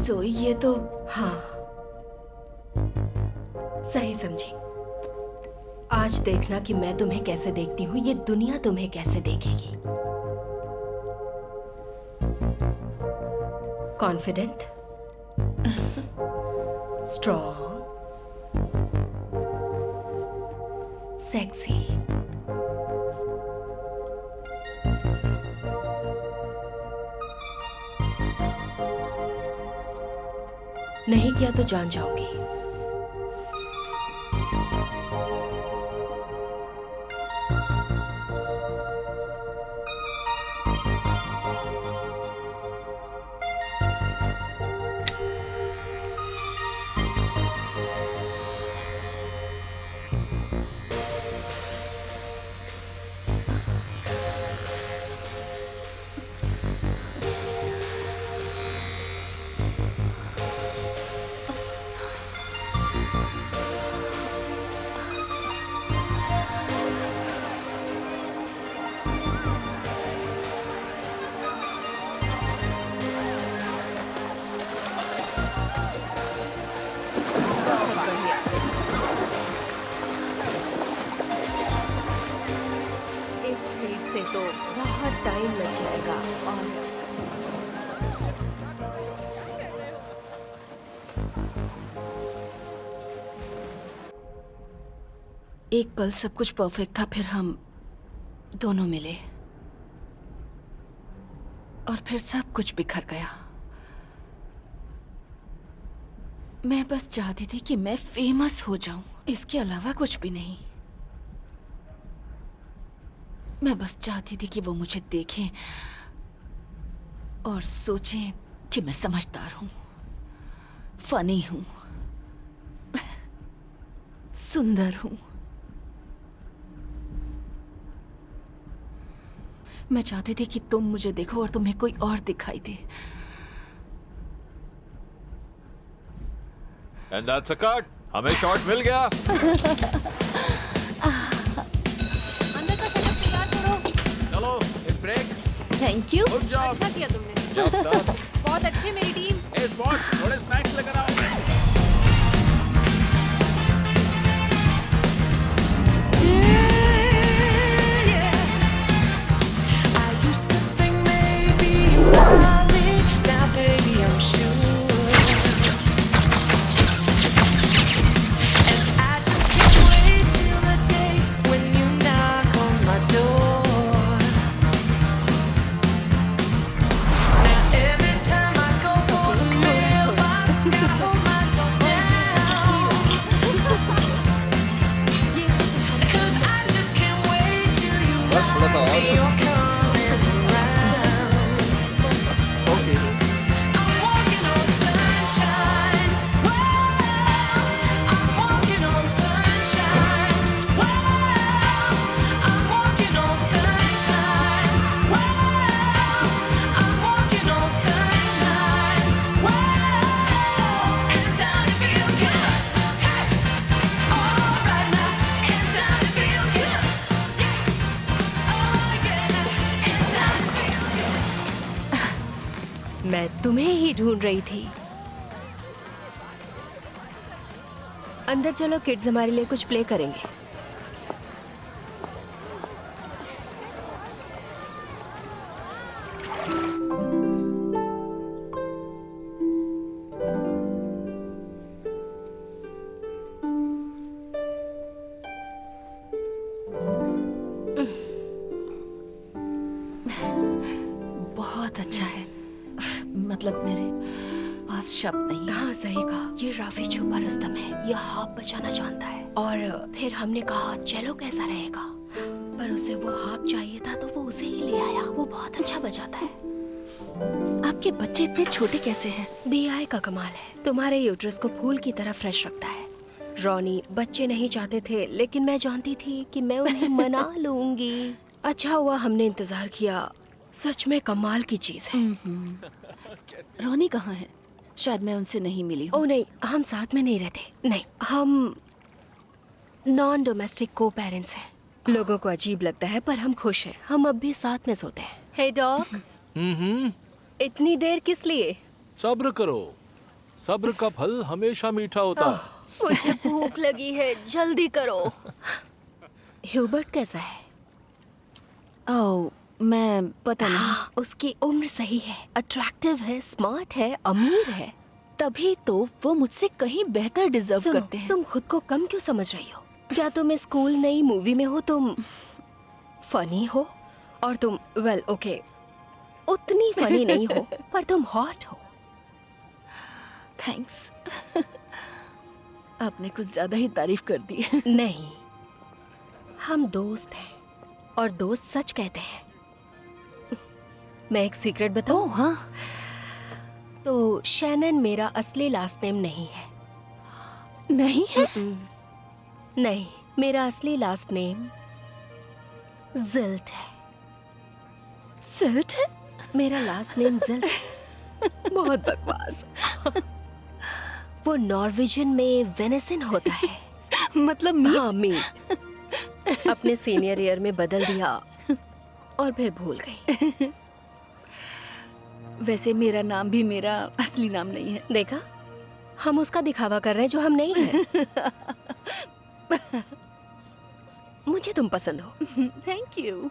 जोई, ये तो... हाँ, सही समझी। आज देखना कि मैं तुम्हें कैसे देखती हूँ, ये दुनिया तुम्हें कैसे देखेगी। Confident, strong, sexy. नहीं किया तो जान जाओगी। इस स्पीड से तो बहुत टाइम लग जाएगा। और एक पल सब कुछ परफेक्ट था, फिर हम दोनों मिले और फिर सब कुछ बिखर गया। मैं बस चाहती थी कि मैं फेमस हो जाऊं, इसके अलावा कुछ भी नहीं। मैं बस चाहती थी कि वो मुझे देखें और सोचें कि मैं समझदार हूं, फनी हूं, सुंदर हूं। मैं चाहती थी कि तुम मुझे देखो और तुम्हें कोई और दिखाई दे। And that's a cut. हमें शॉट मिल गया। अंदर का सेटअप तैयार करो। चलो, एक break. Thank you. Good job. अच्छा किया तुमने। Job sir. बहुत अच्छी मेरी टीम। ए स्पॉट, थोड़े स्नैक्स लेकर आओ। मैं तुम्हें ही ढूंढ रही थी। अंदर चलो, किड्स हमारे लिए कुछ प्ले करेंगे। बहुत अच्छा है, मतलब मेरे पास शब्द नहीं। हाँ, सही कहा। ये राफी छुपा रुस्तम है, यह हाफ बचाना जानता है। और फिर हमने कहा चलो कैसा रहेगा, पर उसे वो हाफ चाहिए था तो वो उसे ही ले आया। वो बहुत अच्छा बजाता है। आपके बच्चे इतने छोटे कैसे हैं? बीआई का कमाल है, तुम्हारे यूट्रस को फूल की तरह फ्रेश रखता है। रॉनी बच्चे नहीं चाहते थे, लेकिन मैं जानती थी कि मैं उन्हें मना लूंगी। अच्छा हुआ हमने इंतजार किया, सच में कमाल की चीज है। रॉनी कहाँ है? शायद मैं उनसे नहीं मिली हूँ। ओह नहीं, हम साथ में नहीं रहते। नहीं, हम नॉन डोमेस्टिक को पेरेंट्स हैं। लोगों को अजीब लगता है पर हम खुश हैं। हम अब भी साथ में सोते हैं। हे डॉग, इतनी देर किस लिए? सब्र करो, सब्र का फल हमेशा मीठा होता है। मुझे भूख लगी है, जल्दी करो। ह्यूबर्ट कैसा है? ओह, मैं पता नहीं। उसकी उम्र सही है, अट्रैक्टिव है, स्मार्ट है, अमीर है। तभी तो वो मुझसे कहीं बेहतर डिजर्व करते हैं। तुम खुद को कम क्यों समझ रही हो? क्या तुम इस स्कूल नई मूवी में हो? तुम फनी हो और तुम वेल ओके उतनी फनी नहीं हो पर तुम हॉट हो। थैंक्स। आपने कुछ ज्यादा ही तारीफ कर दी। नहीं, हम दोस्त हैं और दोस्त सच कहते हैं। मैं एक सीक्रेट बताऊं? हाँ। तो शैनन मेरा असली लास्ट नेम नहीं है। नहीं है? नहीं, मेरा असली लास्ट नेम जिल्ट है। जिल्ट है? मेरा लास्ट नेम जिल्ट है। बहुत बकवास। वो नॉर्वेजियन में वेनेसन होता है। मतलब मीट? हाँ, मीट। अपने सीनियर ईयर में बदल दिया और फिर भूल गई। वैसे मेरा नाम भी मेरा असली नाम नहीं है। देखा, हम उसका दिखावा कर रहे हैं जो हम नहीं हैं। मुझे तुम पसंद हो। Thank you.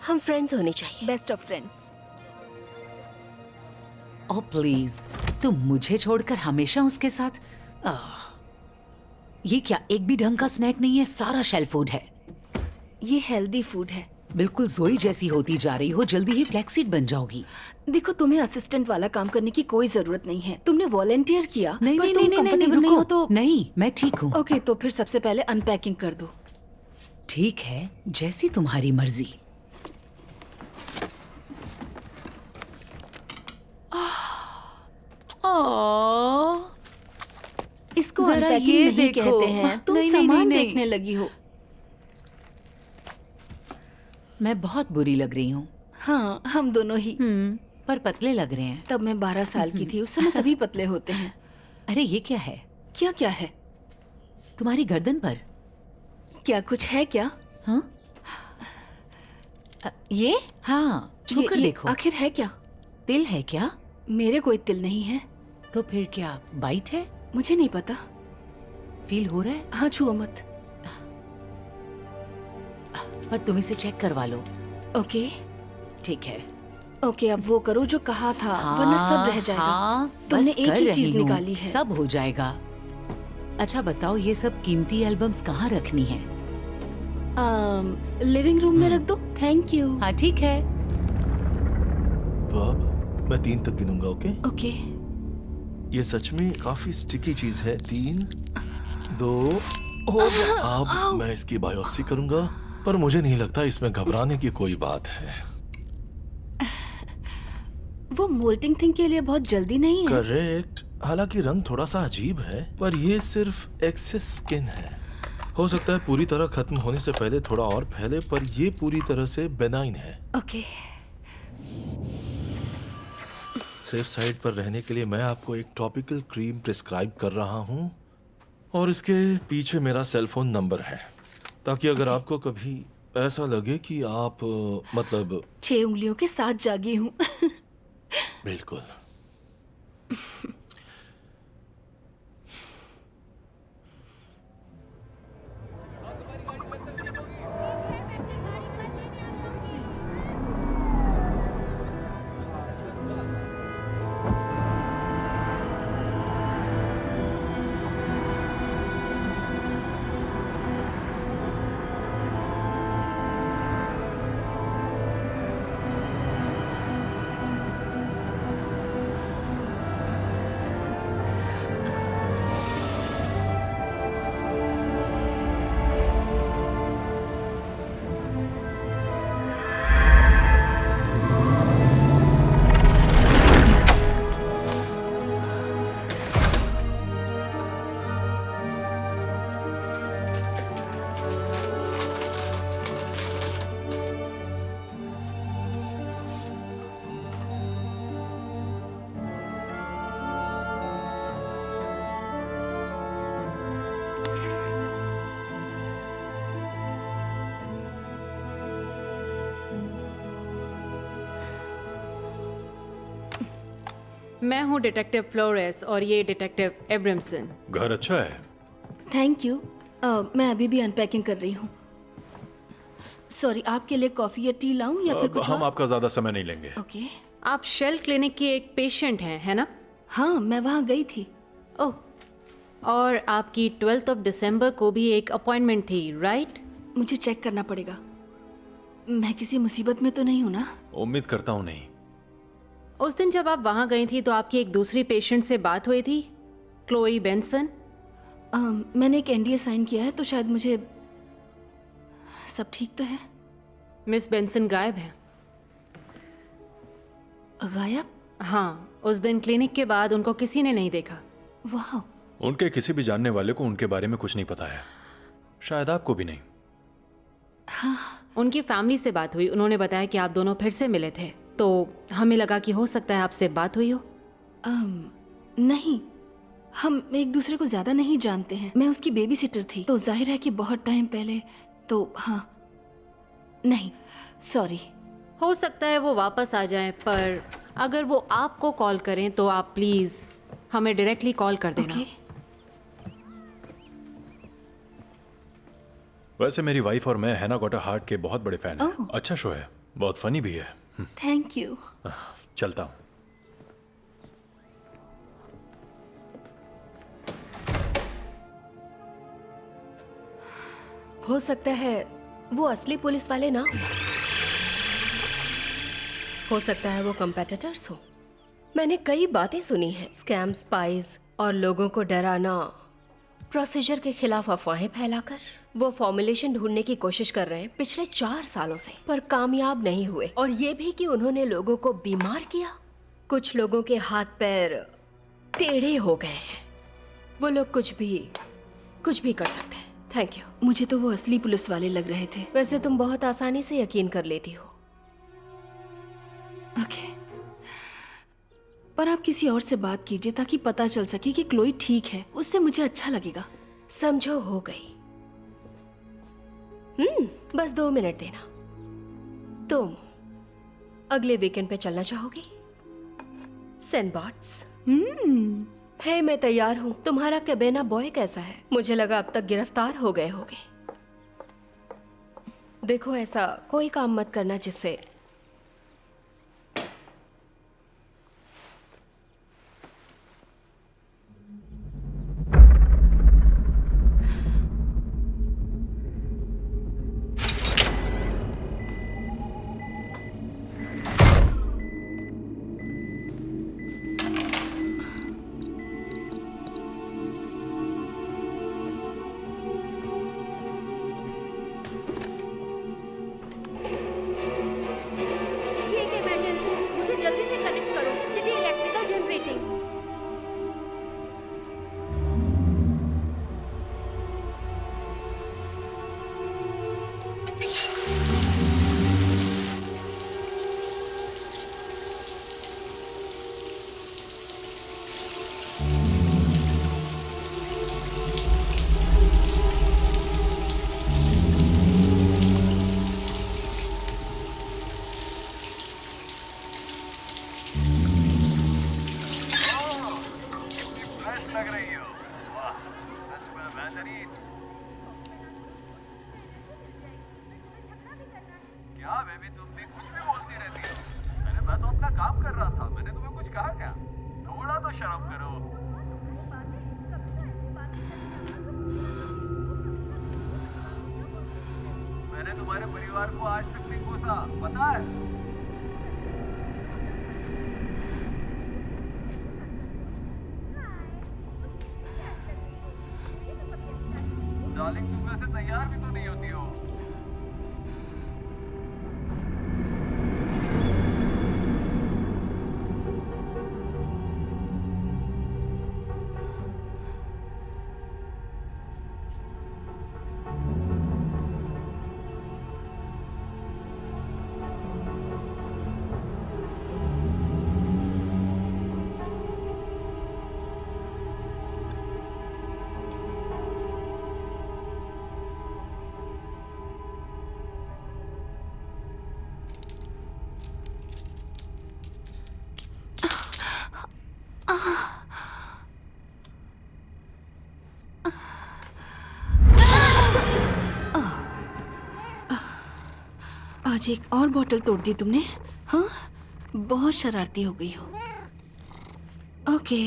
हम फ्रेंड्स होने चाहिए। Best of friends. Oh please, तुम मुझे छोड़कर हमेशा उसके साथ। ये क्या एक भी ढंग का स्नैक नहीं है, सारा शेल फूड है। ये हेल्दी फूड है। बिल्कुल जोई जैसी होती जा रही हो, जल्दी ही फ्लेक्सीड बन जाओगी। देखो, तुम्हें असिस्टेंट वाला काम करने की कोई जरूरत नहीं है। तुमने वॉलंटियर किया। नहीं पर नहीं तुम नहीं नहीं, comfortable नहीं हो तो नहीं, मैं ठीक हूँ। ओके, तो फिर सबसे पहले अनपैकिंग कर दो। ठीक है, जैसी तुम्हारी मर्जी। इसको जरा अनपैकिंग ये नहीं देखो। कहते हैं। तुम नहीं, नहीं, सामान नहीं, देखने लगी हो। मैं बहुत बुरी लग रही हूँ। हाँ, हम दोनों ही। पर पतले लग रहे हैं। तब मैं 12 साल की थी। उस समय सभी पतले होते हैं। अरे ये क्या है? क्या क्या है? तुम्हारी गर्दन पर क्या कुछ है क्या? हाँ? ये? हाँ, छूकर देखो। आखिर है क्या? तिल है क्या? मेरे कोई तिल नहीं है। तो फिर क्या बाइट है? मुझे नहीं पता। फील हो रहा है? हाँ, छुओ मत। पर तुम इसे चेक करवा लो। ओके ठीक है। ओके, अब वो करो जो कहा था, वरना सब रह जाएगा। हाँ, तुमने बस एक कर ही रही चीज हूँ, निकाली है। सब हो जाएगा। अच्छा बताओ, ये सब कीमती एल्बम्स कहाँ रखनी है? लिविंग रूम में रख दो। Thank you. हाँ ठीक है। तो अब मैं 3 तक गिनूंगा। Okay okay. ये सच में काफी स्टिकी चीज है। 3, 2 अब मैं इसकी बायोप्सी करूंगा, पर मुझे नहीं लगता इसमें घबराने की कोई बात है। वो मोल्टिंग थिंग के लिए बहुत जल्दी नहीं है। करेक्ट। हालांकि रंग थोड़ा सा अजीब है, पर ये सिर्फ एक्सेस स्किन है। हो सकता है पूरी तरह खत्म होने से पहले थोड़ा और फैले, पर ये पूरी तरह से बेनाइन है। ओके। सेफ साइड पर रहने के लिए मैं आपको एक टॉपिकल क्रीम प्रिस्क्राइब कर रहा हूँ, और इसके पीछे मेरा सेल फोन नंबर है, ताकि अगर आपको कभी ऐसा लगे कि आप मतलब 6 उंगलियों के साथ जागी हूँ। बिल्कुल। मैं हूँ डिटेक्टिव फ्लोरेस और ये डिटेक्टिव एब्रमसन। घर अच्छा है। Thank you. मैं अभी भी अनपैकिंग कर रही हूँ। सॉरी, आपके लिए कॉफी या टी लाऊं या फिर कुछ हम और? आपका ज्यादा समय नहीं लेंगे। ओके। आप शेल क्लिनिक की एक पेशेंट हैं, है ना? हाँ, मैं वहाँ गई थी। ओह, और आपकी 12 दिसंबर को भी एक अपॉइंटमेंट थी, राइट? मुझे चेक करना पड़ेगा। मैं किसी मुसीबत में तो नहीं हूँ ना? उम्मीद करता हूँ नहीं। उस दिन जब आप वहाँ गई थी तो आपकी एक दूसरी पेशेंट से बात हुई थी, क्लोई बेंसन। मैंने एक एनडीए साइन किया है तो शायद मुझे सब ठीक तो है। मिस बेंसन गायब है। गायब? हाँ, उस दिन क्लिनिक के बाद उनको किसी ने नहीं देखा। वाह। उनके किसी भी जानने वाले को उनके बारे में कुछ नहीं पता है, शायद आपको भी नहीं। हाँ, उनकी फैमिली से बात हुई, उन्होंने बताया कि आप दोनों फिर से मिले थे, तो हमें लगा कि हो सकता है आपसे बात हुई हो। नहीं, हम एक दूसरे को ज्यादा नहीं जानते हैं। मैं उसकी बेबी सिटर थी, तो जाहिर है कि बहुत टाइम पहले। तो हाँ, नहीं, सॉरी। हो सकता है वो वापस आ जाएं, पर अगर वो आपको कॉल करें तो आप प्लीज हमें डायरेक्टली कॉल कर देना। Okay. वैसे मेरी वाइफ और मैं हैना गॉट अ हार्ट के बहुत बड़े फैन हैं। अच्छा शो है, बहुत फनी भी है। Thank you. चलता हूँ। हो सकता है वो असली पुलिस वाले ना हो सकता है वो कंपेटिटर्स हो। मैंने कई बातें सुनी हैं, स्कैम, स्पाइस और लोगों को डराना, प्रोसीजर के खिलाफ अफवाहें फैलाकर वो फॉर्मुलेशन ढूंढने की कोशिश कर रहे हैं पिछले 4 सालों से, पर कामयाब नहीं हुए। और ये भी कि उन्होंने लोगों को बीमार किया। कुछ लोगों के हाथ पैर टेढ़े हो गए हैं। वो लोग कुछ भी कर सकते हैं। Thank you. मुझे तो वो असली पुलिस वाले लग रहे थे। वैसे तुम बहुत आसानी से यकीन कर लेती हो। ओके, पर आप किसी और से बात कीजिए ताकि पता चल सके कि क्लोई ठीक है। उससे मुझे अच्छा लगेगा। समझो, हो गई। बस 2 मिनट देना। तुम अगले वीकेंड पे चलना चाहोगी? सेंटबॉट्स। हे, मैं तैयार हूँ। तुम्हारा कैबेना बॉय कैसा है? मुझे लगा अब तक गिरफ्तार हो गए होगे। देखो, ऐसा कोई काम मत करना जिससे आज एक और बोतल तोड़ दी तुमने। हाँ, बहुत शरारती हो गई हो। ओके।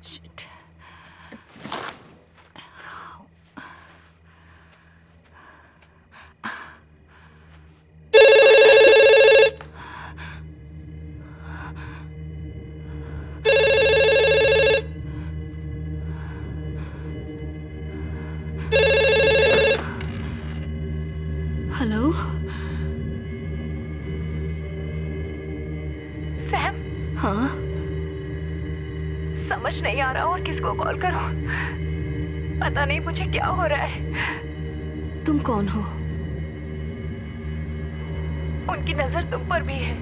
शिट। हेलो। सैम, हाँ, समझ नहीं आ रहा और किसको कॉल करूं। पता नहीं मुझे क्या हो रहा है। तुम कौन हो? उनकी नजर तुम पर भी है।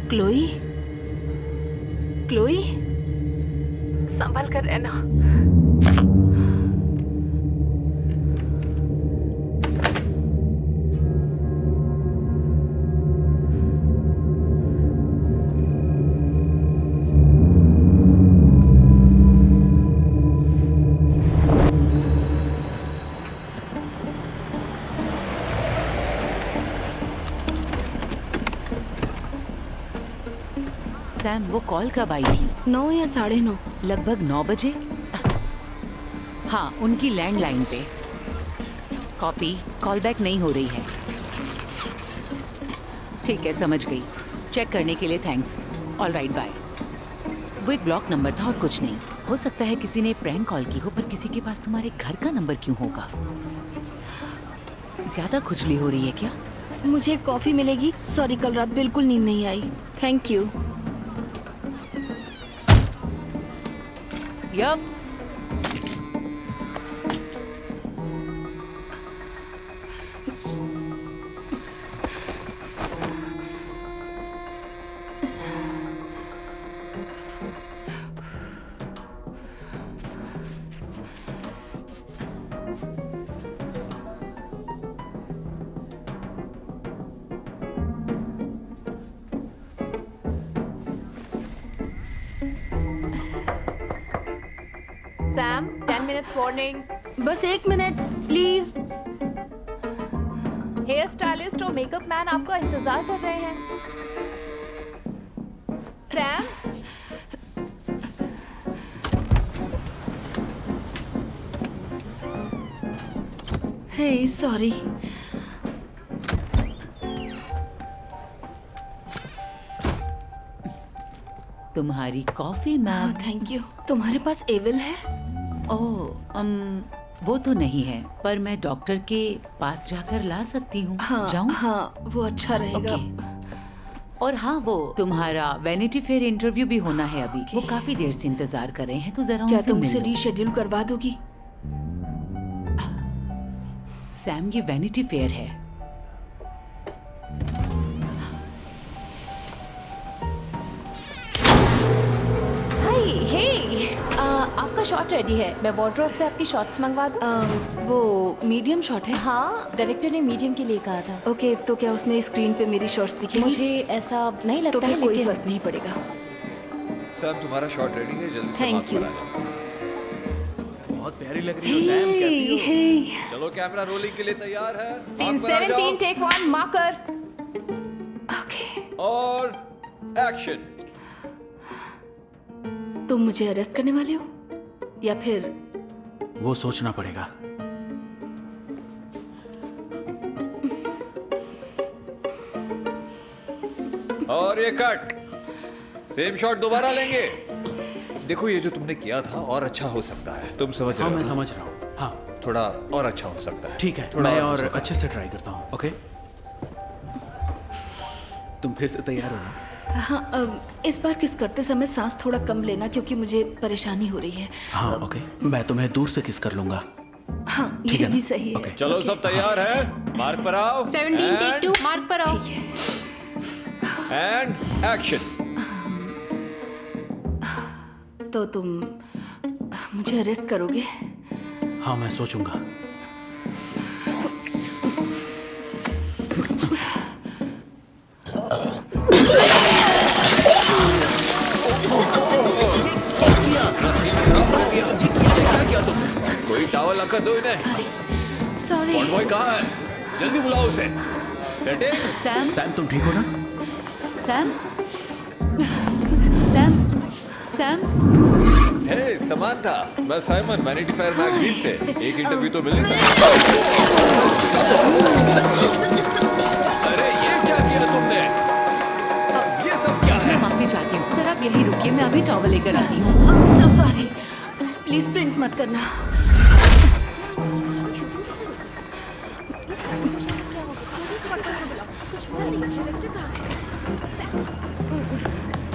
क्लोई? क्लोई? संभल कर रहना। सैम, वो कॉल कब आई थी? 9 या 9:30। लगभग 9 बजे। हाँ, उनकी लैंडलाइन पे। कॉपी, कॉल बैक नहीं हो रही है। ठीक है, समझ गई। चेक करने के लिए थैंक्स। All right, bye. वो एक ब्लॉक नंबर था और कुछ नहीं। हो सकता है किसी ने प्रैंक कॉल की हो, पर किसी के पास तुम्हारे घर का नंबर क्यों होगा? ज्यादा खुजली हो रही है क्या? मुझे कॉफी मिलेगी? सॉरी, कल रात बिल्कुल नींद नहीं आई। Thank you. Yup. Sam, 10 minutes warning. बस 1 मिनट प्लीज। हेयर स्टाइलिस्ट और मेकअप मैन आपका इंतजार कर रहे हैं। Sam, hey sorry. तुम्हारी कॉफी मैम। Thank you. तुम्हारे पास एविल है? ओह, वो तो नहीं है, पर मैं डॉक्टर के पास जाकर ला सकती हूँ। हाँ, जाऊँ? हाँ, वो अच्छा रहेगा। और हाँ, वो तुम्हारा वैनिटी फेयर इंटरव्यू भी होना है अभी। वो काफी देर से इंतजार कर रहे हैं, तो जरा क्या उनसे तुम मिल उसे लो। रीशेड्यूल करवा दोगी? सैम, ये वैनिटी फेयर है। हाय, हे, आपका शॉट रेडी है। मैं वार्डरोब से आपकी शॉट्स मंगवा दूं? वो मीडियम शॉट है? हाँ, डायरेक्टर ने मीडियम के लिए कहा था। ओके, तो क्या उसमें स्क्रीन पे मेरी शॉट्स दिखेंगी? मुझे ऐसा नहीं लगता तो है, फिर कोई लेकिन फर्क नहीं पड़ेगा। सैम, तुम्हारा शॉट रेडी है, जल्दी से Thank मार्क you. पर आ जाओ। बहुत प्यारी लग रही हो सैम, कैसी हो? चलो, कैमरा रोलिंग के लिए तैयार है? सीन मार्क पर आ जाओ। 17 टेक 1 मार्कर। और एक्शन। तुम मुझे अरेस्ट करने वाले हो या फिर? वो सोचना पड़ेगा। और ये कट। सेम शॉट दोबारा लेंगे। देखो, ये जो तुमने किया था और अच्छा हो सकता है। तुम समझ रहे हाँ, हो मैं ना? समझ रहा हूँ। हाँ, थोड़ा और अच्छा हो सकता है। ठीक है, थोड़ा मैं हो और सकता है। अच्छे से ट्राई करता हूँ। ओके, तुम फिर से तैयार हो ना? हाँ, इस बार किस करते समय सांस थोड़ा कम लेना, क्योंकि मुझे परेशानी हो रही है। हाँ, ओके, मैं तुम्हें दूर से किस कर लूंगा। हाँ, ठीक ये है भी ना? सही है। चलो, सब तैयार है? मार्क पर आओ। 17 टेक 2 मार्क पर आओ। ठीक है। And action. तो तुम मुझे अरेस्ट करोगे? हाँ, मैं सोचूंगा। कोई टॉवल लाकर दो इन्हें। सॉरी। स्पॉट बॉय कहाँ है? जल्दी बुलाओ उसे। सेटिंग। सैम। सैम तुम ठीक हो ना? सैम। सैम। सैम। हे समांथा, मैं साइमन वैनिटी फेयर मैगजीन से। एक इंटरव्यू तो मिल नहीं सकता। अरे ये क्या किया तुमने? ये सब क्या है? मैं माफी चाहती हूँ सर, आप यहीं रुकिए, मैं अभी टॉवल लेकर आती हूँ। सो सॉरी, प्लीज प्रिंट मत करना।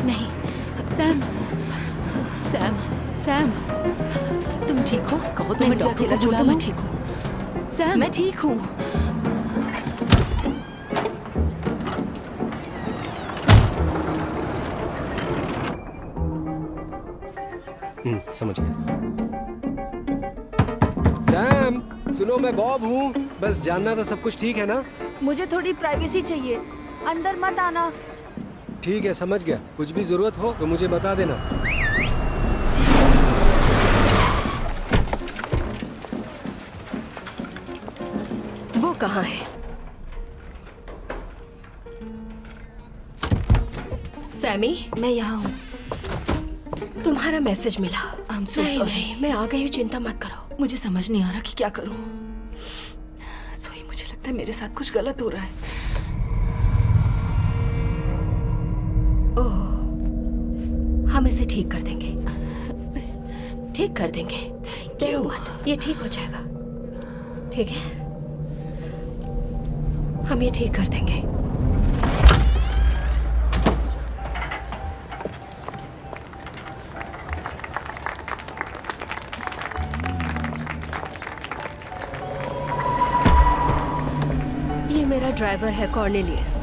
नहीं सैम, सैम, सैम, तुम ठीक हो? कहो तो मैं डॉक्टर को बुला लूं। मैं ठीक हूँ सैम, मैं ठीक हूँ। समझ गया। सैम सुनो, मैं बॉब हूँ। बस जानना था सब कुछ ठीक है ना? मुझे थोड़ी प्राइवेसी चाहिए, अंदर मत आना। ठीक है, समझ गया। कुछ भी जरूरत हो तो मुझे बता देना। वो कहाँ है? सैमी, मैं यहाँ हूँ। तुम्हारा मैसेज मिला। I'm so नहीं, sorry. नहीं, मैं आ गई हूँ, चिंता मत करो। मुझे समझ नहीं आ रहा कि क्या करूँ। सोई, मुझे लगता है मेरे साथ कुछ गलत हो रहा है। ओह, हम इसे ठीक कर देंगे। ठीक कर देंगे। डरो मत, ये ठीक हो जाएगा। ठीक है, हम ये ठीक कर देंगे। ये मेरा ड्राइवर है, कॉर्नेलियस।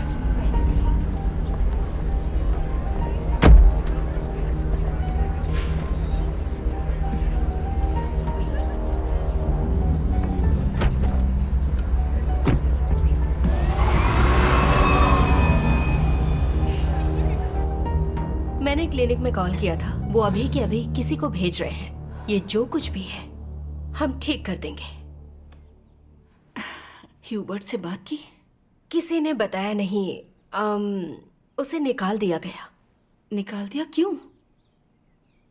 मैंने क्लिनिक में कॉल किया था। वो अभी के अभी किसी को भेज रहे हैं। ये जो कुछ भी है हम ठीक कर देंगे। ह्यूबर्ट से बात की? किसी ने बताया नहीं। उसे निकाल दिया गया। निकाल दिया? क्यों?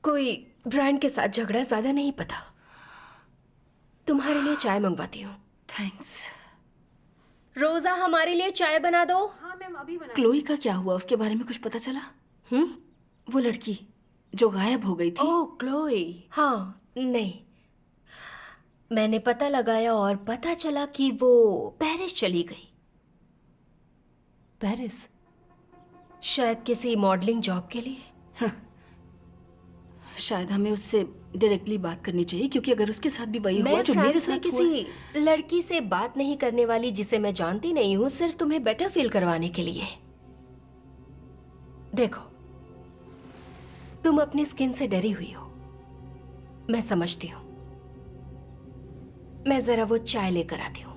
कोई ब्रांड के साथ झगड़ा, ज्यादा नहीं पता। तुम्हारे लिए चाय मंगवाती हूँ। थैंक्स। रोजा, हमारे लिए चाय बना दो। हाँ मैम, अभी बना। क्लोई का क्या हुआ? उसके बारे में कुछ पता चला? वो लड़की जो गायब हो गई थी। ओह, क्लोई। हाँ, नहीं, मैंने पता लगाया और पता चला कि वो पेरिस चली गई। पेरिस? शायद किसी मॉडलिंग जॉब के लिए। हाँ। शायद हमें उससे डायरेक्टली बात करनी चाहिए, क्योंकि अगर उसके साथ भी वही हुआ जो मेरे साथ किसी लड़की से बात नहीं करने वाली जिसे मैं जानती नहीं हूँ, सिर्फ तुम्हें बेटर फील करवाने के लिए। देखो, तुम अपनी स्किन से डरी हुई हो, मैं समझती हूँ। मैं जरा वो चाय लेकर आती हूँ।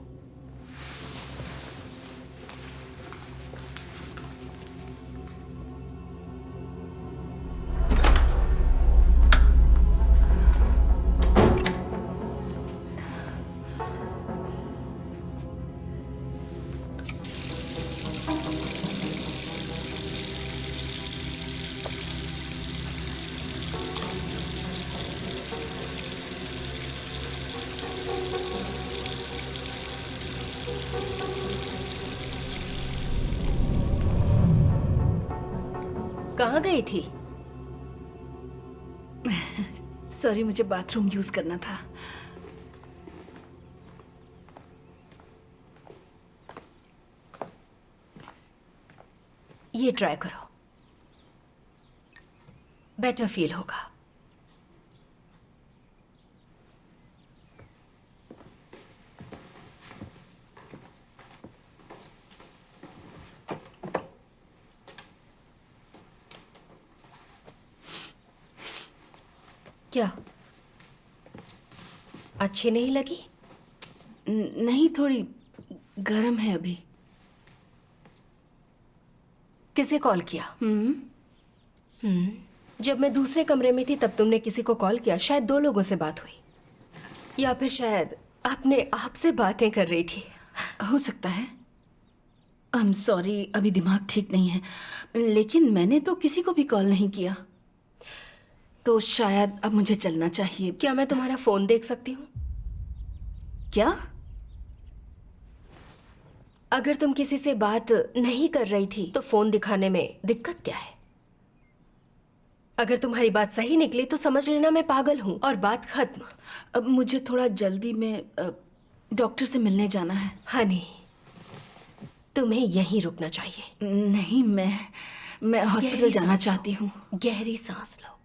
कहाँ गई थी? सॉरी, मुझे बाथरूम यूज करना था। ये ट्राई करो, बेटर फील होगा। क्या अच्छी नहीं लगी? नहीं, थोड़ी गर्म है अभी। किसे कॉल किया? जब मैं दूसरे कमरे में थी तब तुमने किसी को कॉल किया? शायद 2 लोगों से बात हुई। या फिर शायद अपने आप से बातें कर रही थी। हो सकता है। आई एम सॉरी, अभी दिमाग ठीक नहीं है, लेकिन मैंने तो किसी को भी कॉल नहीं किया, तो शायद अब मुझे चलना चाहिए। क्या मैं तुम्हारा फोन देख सकती हूँ? क्या? अगर तुम किसी से बात नहीं कर रही थी तो फोन दिखाने में दिक्कत क्या है? अगर तुम्हारी बात सही निकली तो समझ लेना मैं पागल हूँ और बात खत्म। अब मुझे थोड़ा जल्दी में डॉक्टर से मिलने जाना है। हनी, तुम्हें यहीं रुकना चाहिए। नहीं, मैं हॉस्पिटल जाना चाहती हूँ। गहरी सांस लो।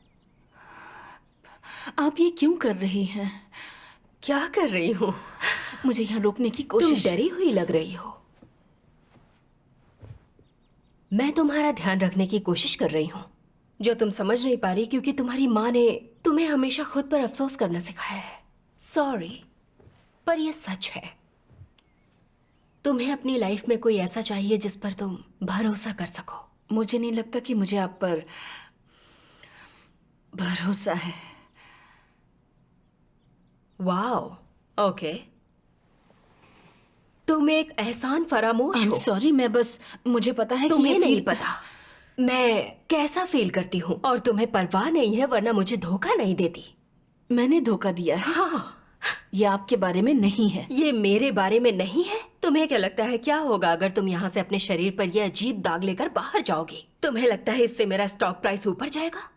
आप ये क्यों कर रही हैं? क्या कर रही हूँ? मुझे यहाँ रोकने की कोशिश। तुम डरी हुई लग रही हो। मैं तुम्हारा ध्यान रखने की कोशिश कर रही हूँ, जो तुम समझ नहीं पा रही क्योंकि तुम्हारी माँ ने तुम्हें हमेशा खुद पर अफसोस करना सिखाया है। सॉरी, पर यह सच है। तुम्हें अपनी लाइफ में कोई ऐसा चाहिए जिस पर तुम भरोसा कर सको। मुझे नहीं लगता कि मुझे आप पर भरोसा है। Wow, okay. तुम एक एहसान फरामोश हो। सॉरी, मैं बस, मुझे पता है कि तुम्हें ये नहीं फील पता मैं कैसा फील करती हूँ, और तुम्हें परवाह नहीं है, वरना मुझे धोखा नहीं देती। मैंने धोखा दिया है? हाँ। ये आपके बारे में नहीं है। ये मेरे बारे में नहीं है? तुम्हें क्या लगता है क्या होगा अगर तुम यहाँ से अपने शरीर पर यह अजीब दाग लेकर बाहर जाओगी? तुम्हें लगता है इससे मेरा स्टॉक प्राइस ऊपर जाएगा,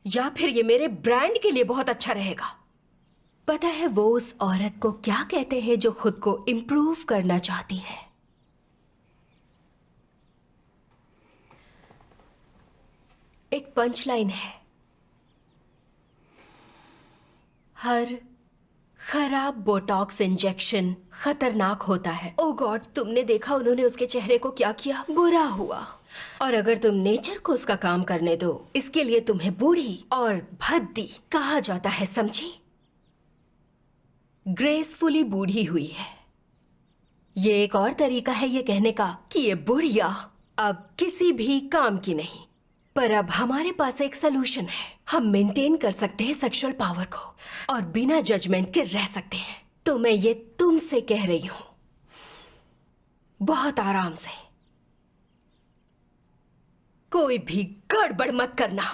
या फिर ये मेरे ब्रांड के लिए बहुत अच्छा रहेगा? पता है वो उस औरत को क्या कहते हैं जो खुद को इम्प्रूव करना चाहती है? एक पंच लाइन है, हर खराब बोटॉक्स इंजेक्शन खतरनाक होता है। ओ गॉड, तुमने देखा उन्होंने उसके चेहरे को क्या किया? बुरा हुआ। और अगर तुम नेचर को उसका काम करने दो, इसके लिए तुम्हें बूढ़ी और भद्दी कहा जाता है, समझी? ग्रेसफुली बूढ़ी हुई है। ये एक और तरीका है ये कहने का कि ये बुढ़िया अब किसी भी काम की नहीं। पर अब हमारे पास एक सलूशन है। हम मेंटेन कर सकते हैं सेक्सुअल पावर को और बिना जजमेंट के रह सकते हैं। तो मैं ये तुमसे कह रही हूं, बहुत आराम से, कोई भी गड़बड़ मत करना।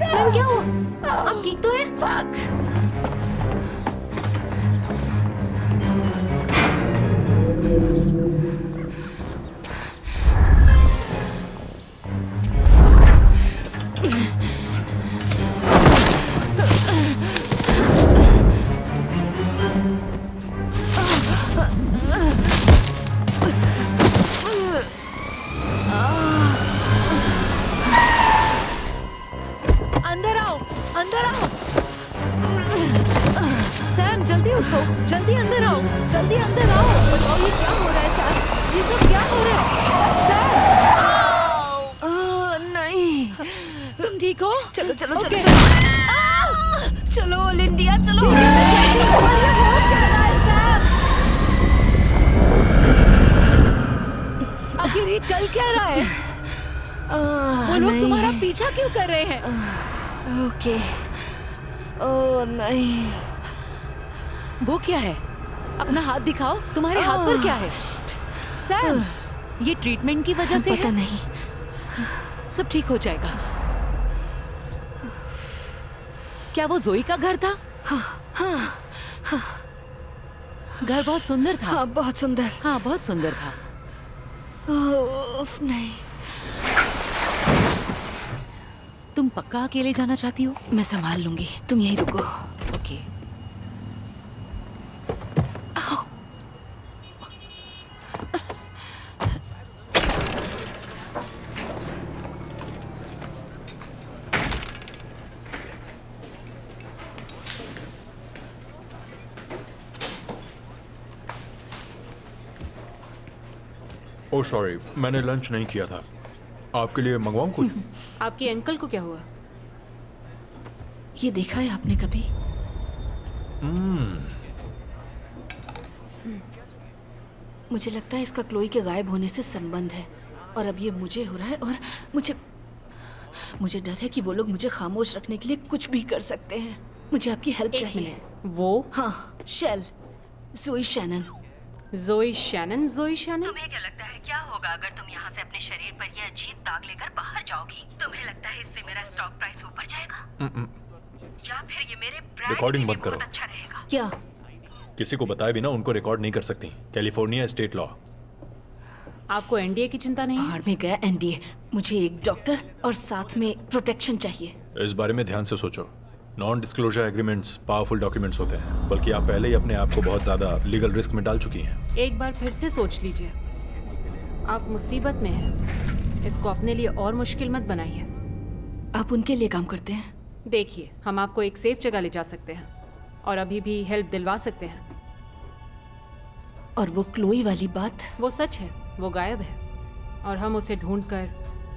मैम, क्या हुआ? आप ठीक तो है? अंदर आओ, अंदर आओ। सैम, जल्दी उठो, जल्दी अंदर आओ, जल्दी अंदर आओ। बताओ ये क्या हो रहा है सैम? ये सब क्या हो रहा है? सैम! नहीं। तुम ठीक हो? चलो चलो चलो चलो। चलो लिंडिया, चलो। आखिर ये चल क्या रहा है? वो लोग तुम्हारा पीछा क्यों कर रहे हैं? ओके। ओह नहीं। वो क्या है? अपना हाथ दिखाओ। तुम्हारे हाथ पर क्या है? सैम, ये ट्रीटमेंट की वजह से पता है? नहीं। सब ठीक हो जाएगा। क्या वो जोई का घर था? हाँ। घर बहुत सुंदर था। हाँ, बहुत सुंदर। हाँ, बहुत सुंदर था। नहीं। तुम पक्का अकेले जाना चाहती हो? मैं संभाल लूंगी, तुम यहीं रुको। ओके। ओह सॉरी, मैंने लंच नहीं किया था। आपके लिए मंगवाऊं कुछ? आपके अंकल को क्या हुआ? ये देखा है आपने कभी? मुझे लगता है इसका क्लोई के गायब होने से संबंध है। और अब ये मुझे हो रहा है और मुझे डर है कि वो लोग मुझे खामोश रखने के लिए कुछ भी कर सकते हैं। मुझे आपकी हेल्प चाहिए। वो? हाँ, शेल, ज़ोई शैनन। ज़ोई शैनन? ज़ोई शैनन? तुम्हें क्या लगता है क्या होगा अगर तुम यहाँ से अपने शरीर पर यह अजीब दाग लेकर बाहर जाओगी? तुम्हें लगता है इससे मेरा स्टॉक प्राइस ऊपर जाएगा? या फिर ये मेरे ब्रांड रिकॉर्डिंग के लिए बंद करो। बहुत अच्छा रहेगा? क्या? किसी को बताए बिना उनको रिकॉर्ड नहीं कर सकती। California state law. आपको एनडीए की चिंता नहीं? बाहर में गया एनडीए। मुझे एक डॉक्टर और साथ में प्रोटेक्शन चाहिए। इस बारे में ध्यान से सोचो। Non disclosure agreements powerful documents होते हैं, बल्कि आप पहले ही अपने आप को बहुत ज्यादा लीगल रिस्क में डाल चुकी हैं। एक बार फिर से सोच लीजिए। आप मुसीबत में हैं। इसको अपने लिए और मुश्किल मत बनाइए। आप उनके लिए काम करते हैं? देखिए, हम आपको एक सेफ जगह ले जा सकते हैं और अभी भी हेल्प दिलवा सकते हैं। और वो क्लोई वाली बात? वो सच है, वो गायब है और हम उसे ढूंढकर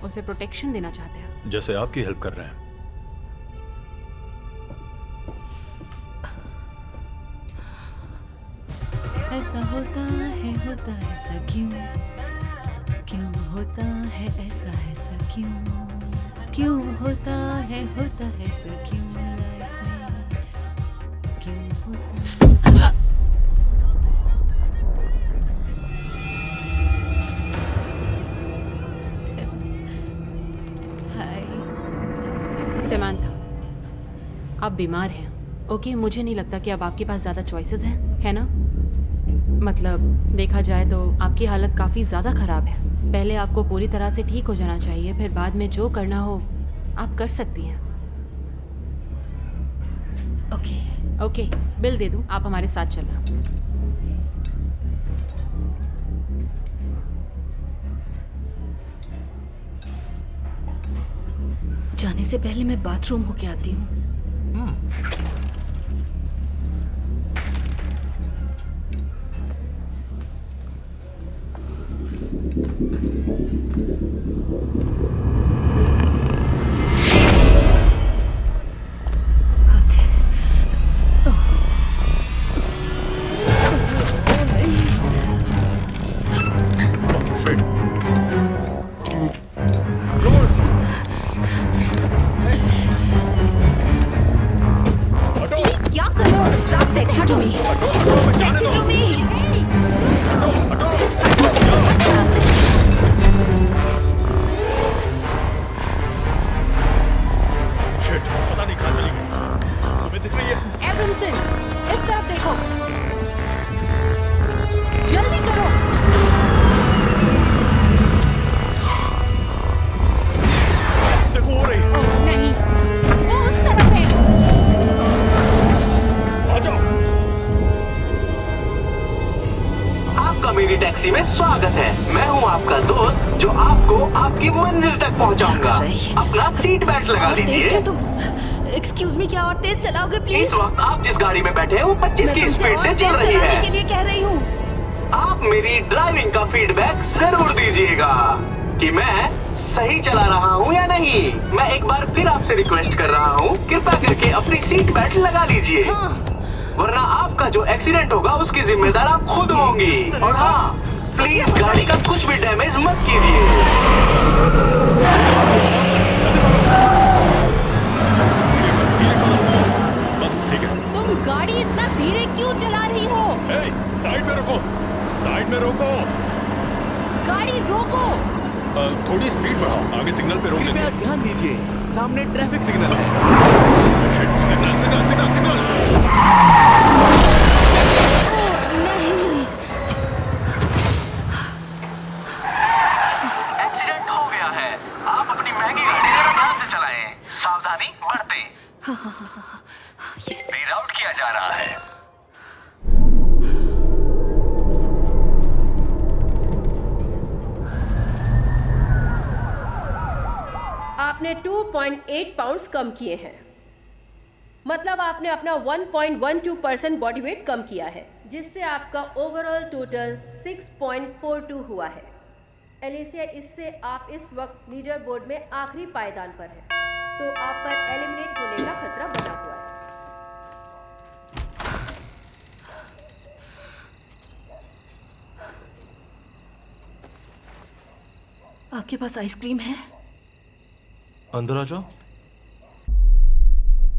उसे प्रोटेक्शन देना चाहते हैं। जैसे आपकी हेल्प कर रहे हैं। ऐसा होता है ऐसा क्यों होता है ऐसा क्यों होता है ऐसा क्यों लाइफ में क्यों होता समांथा, आप बीमार हैं। ओके, मुझे नहीं लगता कि अब आपके पास ज़्यादा चॉइसेस हैं, है ना? मतलब देखा जाए तो आपकी हालत काफ़ी ज़्यादा ख़राब है। पहले आपको पूरी तरह से ठीक हो जाना चाहिए, फिर बाद में जो करना हो आप कर सकती हैं। ओके, बिल दे दूँ, आप हमारे साथ चलना। जाने से पहले मैं बाथरूम होके आती हूँ। क्या कर रहे हो? Stop texting to me. Texting to me. Shit, पता नहीं कहाँ चली गई। तुम्हें दिख रही है? एब्रमसन, इस तरफ देखो। जल्दी करो। देखो हो रही। नहीं, वो उस तरफ है। आपका मेरी टैक्सी में स्वागत है। मैं हूँ आपका दोस्त जो आपको आपकी मंजिल तक पहुँचाऊंगा। अपना सीट बेल्ट लगा लीजिए। एक्सक्यूज मी, क्या और तेज चलाओगे प्लीज? इस वक्त आप जिस गाड़ी में बैठे हैं वो 25 की स्पीड से चल रही है। के लिए कह रही हूँ। आप मेरी ड्राइविंग का फीडबैक जरूर दीजिएगा कि मैं सही चला रहा हूँ या नहीं। मैं एक बार फिर आपसे रिक्वेस्ट कर रहा हूँ, कृपया करके अपनी सीट बेल्ट लगा लीजिए। वरना आपका जो एक्सीडेंट होगा उसकी जिम्मेदार आप खुद होंगी। और हाँ, प्लीज गाड़ी का कुछ भी डैमेज मत कीजिए। तुम गाड़ी इतना धीरे क्यों चला रही हो? साइड में रोको, साइड में रोको। गाड़ी रोको। थोड़ी स्पीड बढ़ाओ, आगे सिग्नल पे रोक लेते हैं। ध्यान दीजिए, सामने ट्रैफिक सिग्नल है। Signal signal signal signal. Accident हो गया है। आप अपनी महंगी गाड़ी जरा ध्यान से चलाएं। सावधानी बरतें। रीराउट किया जा रहा है। आपने 2.8 पाउंड्स कम किए हैं। मतलब आपने अपना 1.12% बॉडी वेट कम किया है, जिससे आपका ओवरऑल टोटल 6.42 हुआ है। एलिसिया, इससे आप इस वक्त लीडर बोर्ड में आखिरी पायदान पर हैं, तो आप पर एलिमिनेट होने का खतरा बना हुआ है। आपके पास आइसक्रीम है? अंदर आ जाओ।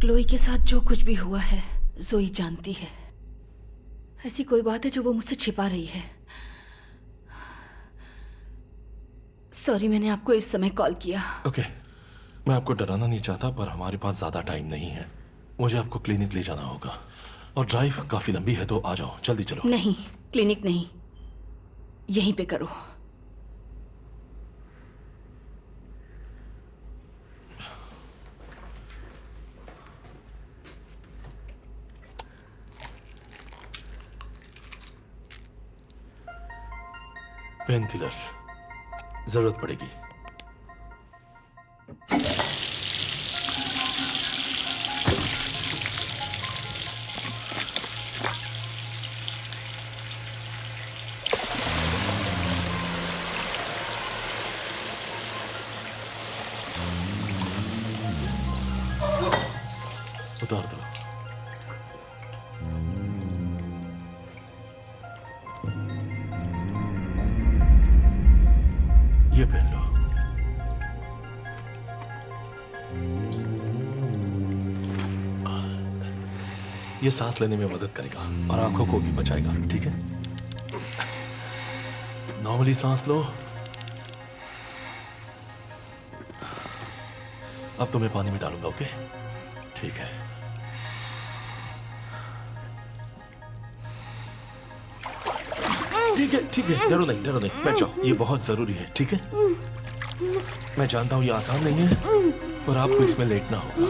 क्लोई के साथ जो कुछ भी हुआ है जोई जानती है। ऐसी कोई बात है जो वो मुझसे छिपा रही है। सॉरी मैंने आपको इस समय कॉल किया। ओके, मैं आपको डराना नहीं चाहता पर हमारे पास ज्यादा टाइम नहीं है। मुझे आपको क्लिनिक ले जाना होगा और ड्राइव काफी लंबी है, तो आ जाओ, जल्दी चलो। नहीं, क्लिनिक नहीं, यहीं पे करो। पेन किलर्स जरूरत पड़ेगी। उतार दो। ये पहन लो। ये सांस लेने में मदद करेगा और आंखों को भी बचाएगा, ठीक है? नॉर्मली सांस लो। अब तुम्हें पानी में डालूंगा, ओके? ठीक है। ठीक है, डरो नहीं, बैठ जाओ। ये बहुत जरूरी है, ठीक है? मैं जानता हूं ये आसान नहीं है, पर आपको इसमें लेटना होगा।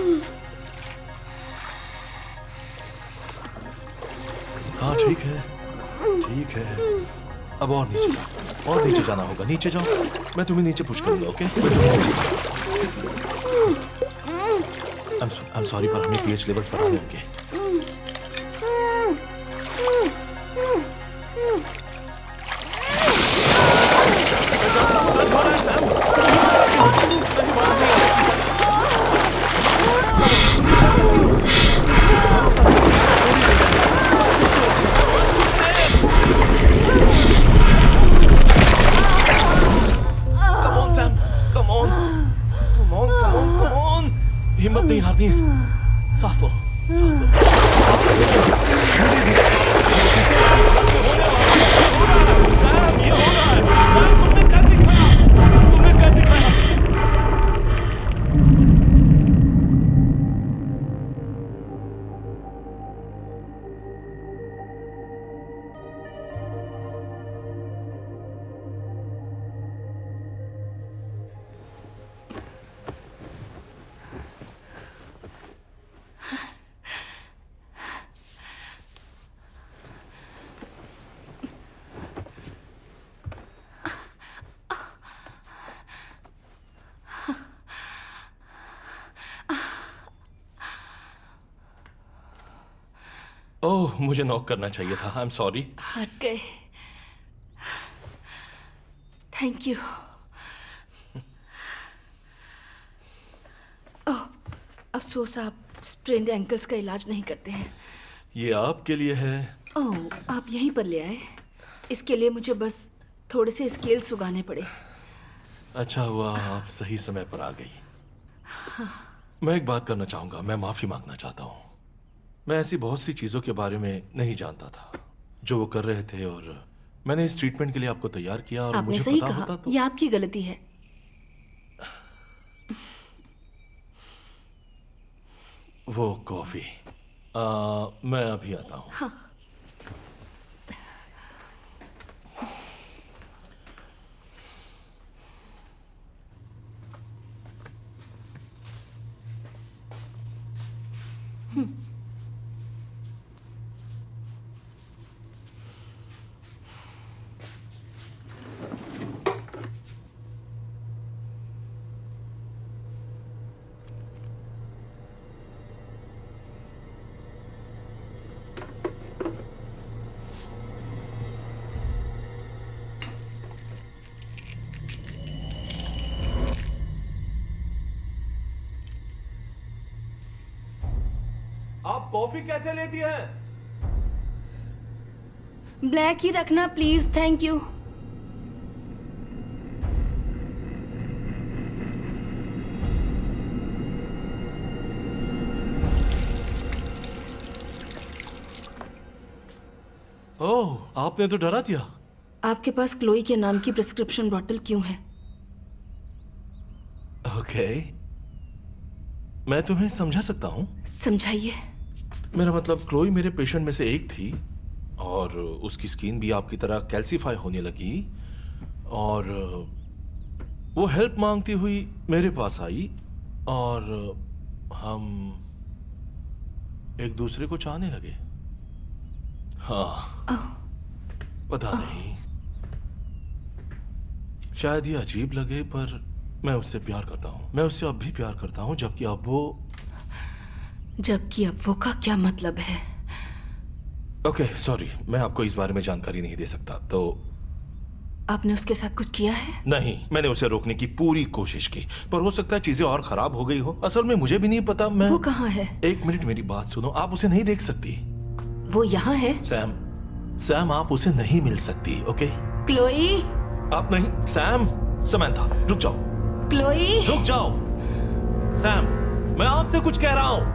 हाँ ठीक है। अब और नीचे जाओ, और नीचे जाना होगा। नीचे जाओ, मैं तुम्हें नीचे पुश करूंगा, ओके? I'm sorry, पर हमें pH लेवल्स बढ़ाने होंगे। हिम्मत नहीं हारनी, सांस लो। तुमने कर दिखाया। ओह, मुझे नॉक करना चाहिए था। आई एम सॉरी। हट गए। Thank you. ओह, अफसोस आप स्प्रेन्ड एंकल्स का इलाज नहीं करते हैं। ये आपके लिए है। ओह, आप यहीं पर ले आए। इसके लिए मुझे बस थोड़े से स्केल्स उगाने पड़े। अच्छा हुआ आप सही समय पर आ गई। हाँ। मैं एक बात करना चाहूंगा। मैं माफी मांगना चाहता हूँ। मैं ऐसी बहुत सी चीजों के बारे में नहीं जानता था जो वो कर रहे थे, और मैंने इस ट्रीटमेंट के लिए आपको तैयार किया और आपने मुझे सही पता कहा, होता तो। ये आपकी गलती है। वो कॉफी मैं अभी आता हूँ। हाँ। आप कॉफी कैसे लेती हैं? ब्लैक ही रखना प्लीज, थैंक यू। ओह, आपने तो डरा दिया। आपके पास क्लोई के नाम की प्रिस्क्रिप्शन बॉटल क्यों है? ओके, मैं तुम्हें समझा सकता हूँ। समझाइए। मेरा मतलब क्लोई मेरे पेशेंट में से एक थी और उसकी स्किन भी आपकी तरह कैल्सीफाई होने लगी और वो हेल्प मांगती हुई मेरे पास आई और हम एक दूसरे को चाहने लगे। हाँ, पता नहीं, शायद ये अजीब लगे पर मैं उससे प्यार करता हूँ। मैं उससे अब भी प्यार करता हूँ, जबकि अब वो का क्या मतलब है? ओके, सॉरी, मैं आपको इस बारे में जानकारी नहीं दे सकता। तो आपने उसके साथ कुछ किया है? नहीं, मैंने उसे रोकने की पूरी कोशिश की, पर हो सकता है चीजें और खराब हो गई हो। असल में मुझे भी नहीं पता। मैं वो कहाँ है? एक मिनट, मेरी बात सुनो। आप उसे नहीं देख सकती। वो यहाँ है? सैम, आप उसे नहीं मिल सकती। ओके क्लोई, आप नहीं। सैम, समंथा, रुक जाओ। क्लोई, रुक जाओ। सैम, मैं आपसे कुछ कह रहा हूँ।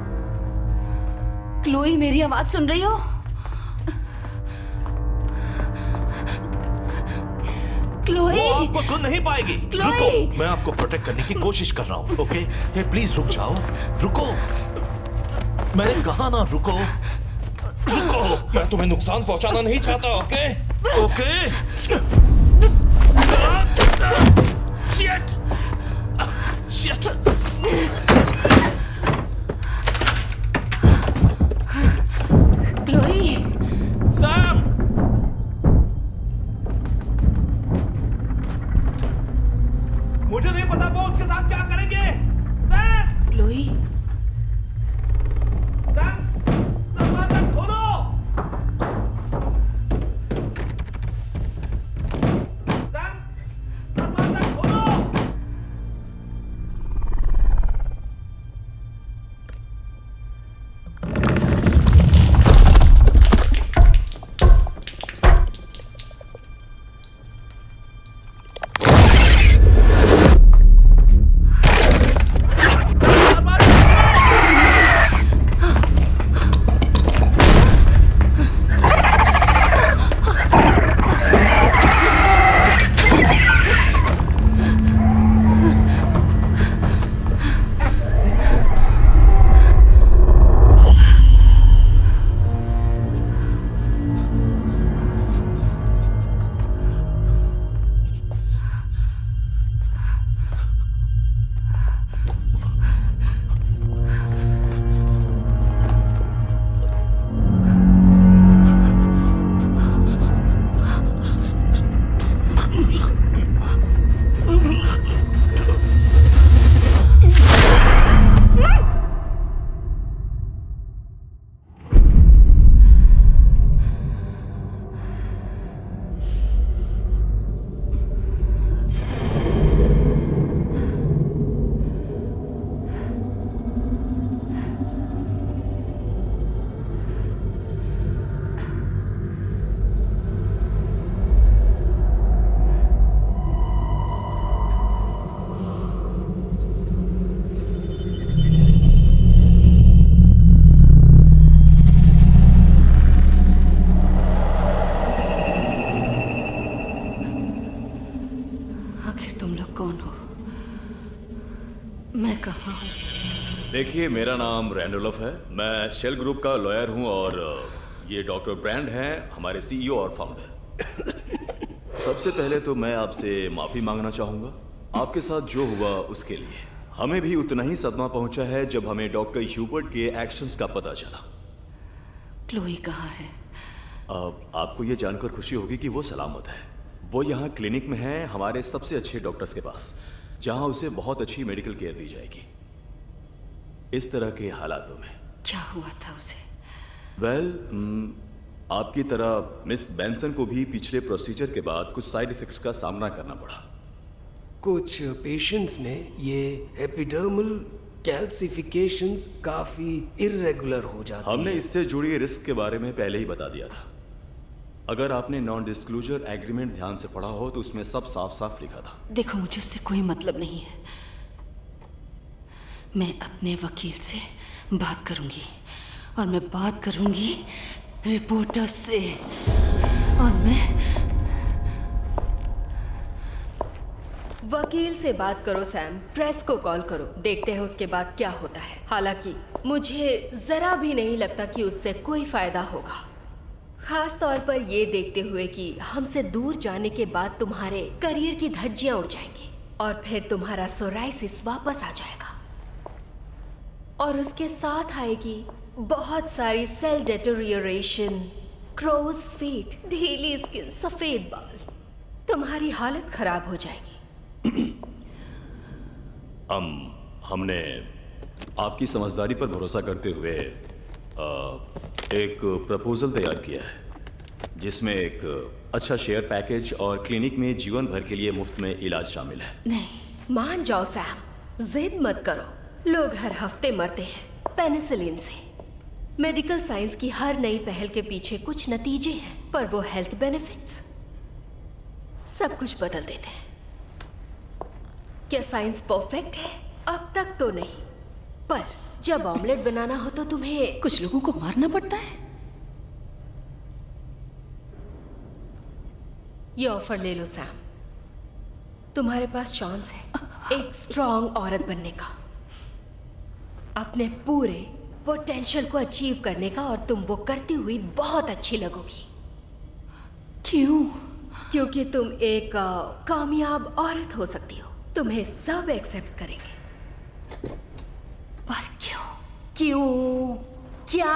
क्लोई, मेरी आवाज सुन रही हो? क्लोई, वो आपको सुन नहीं पाएगी। रुको, मैं आपको प्रोटेक्ट करने की कोशिश कर रहा हूँ। ओके, हे प्लीज रुक जाओ। रुको, मैंने कहा ना रुको। रुको, मैं तुम्हें नुकसान पहुंचाना नहीं चाहता। Okay okay. Shit shit. Chloe, Sam, मुझे नहीं पता वो उसके साथ क्या करेंगे। सैम, क्लोई, सैम, दरवाजा खोलो। सैम, दरवाजा खोलो। देखिए, मेरा नाम रैंडोल्फ है। मैं शेल ग्रुप का लॉयर हूं और ये डॉक्टर ब्रैंड हैं, हमारे सीईओ और फाउंडर। सबसे पहले तो मैं आपसे माफी मांगना चाहूंगा आपके साथ जो हुआ उसके लिए। हमें भी उतना ही सदमा पहुंचा है जब हमें डॉक्टर ह्यूबर्ट के एक्शंस का पता चला। क्लोई कहाँ है? अब आपको ये जानकर खुशी होगी कि वो सलामत है। वो यहाँ क्लिनिक में है, हमारे सबसे अच्छे डॉक्टर्स के पास, जहाँ उसे बहुत अच्छी मेडिकल केयर दी जाएगी। इस तरह के हालातों में क्या हुआ था उसे? वेल, आपकी तरह मिस बेंसन को भी पिछले प्रोसीजर के बाद कुछ साइड इफेक्ट्स का सामना करना पड़ा। कुछ पेशेंट्स में ये एपिडर्मल कैल्सिफिकेशंस काफी इर्रेगुलर हो जाती हमने हैं। इससे जुड़ी रिस्क के बारे में पहले ही बता दिया था। अगर आपने नॉन डिस्क्लोजर एग्रीमेंट ध्यान से पढ़ा हो तो उसमें सब साफ साफ लिखा था। देखो, मुझे उससे कोई मतलब नहीं है। मैं अपने वकील से बात करूंगी और मैं बात करूंगी रिपोर्टर्स से, और मैं वकील से बात करो सैम, प्रेस को कॉल करो, देखते हैं उसके बाद क्या होता है। हालांकि मुझे जरा भी नहीं लगता कि उससे कोई फायदा होगा, खास तौर पर ये देखते हुए कि हमसे दूर जाने के बाद तुम्हारे करियर की धज्जियां उड़ जाएंगी और फिर तुम्हारा सोराइसिस वापस आ जाएगा और उसके साथ आएगी बहुत सारी सेल डेटोरियोरेशन, क्रोज फीट, ढीली स्किन, सफेद बाल। तुम्हारी हालत खराब हो जाएगी। हमने आपकी समझदारी पर भरोसा करते हुए एक प्रपोजल तैयार किया है जिसमें एक अच्छा शेयर पैकेज और क्लिनिक में जीवन भर के लिए मुफ्त में इलाज शामिल है। नहीं, मान जाओ सैम, जिद मत करो। लोग हर हफ्ते मरते हैं पेनिसिलिन से। मेडिकल साइंस की हर नई पहल के पीछे कुछ नतीजे हैं, पर वो हेल्थ बेनिफिट्स सब कुछ बदल देते हैं। क्या साइंस परफेक्ट है? अब तक तो नहीं, पर जब ऑमलेट बनाना हो तो तुम्हें कुछ लोगों को मारना पड़ता है। ये ऑफर ले लो सैम, तुम्हारे पास चांस है एक स्ट्रॉन्ग औरत बनने का, अपने पूरे पोटेंशियल को अचीव करने का, और तुम वो करती हुई बहुत अच्छी लगोगी। क्यों? क्योंकि तुम एक कामयाब औरत हो सकती हो। तुम्हें सब एक्सेप्ट करेंगे। पर क्यों? क्यों? क्या?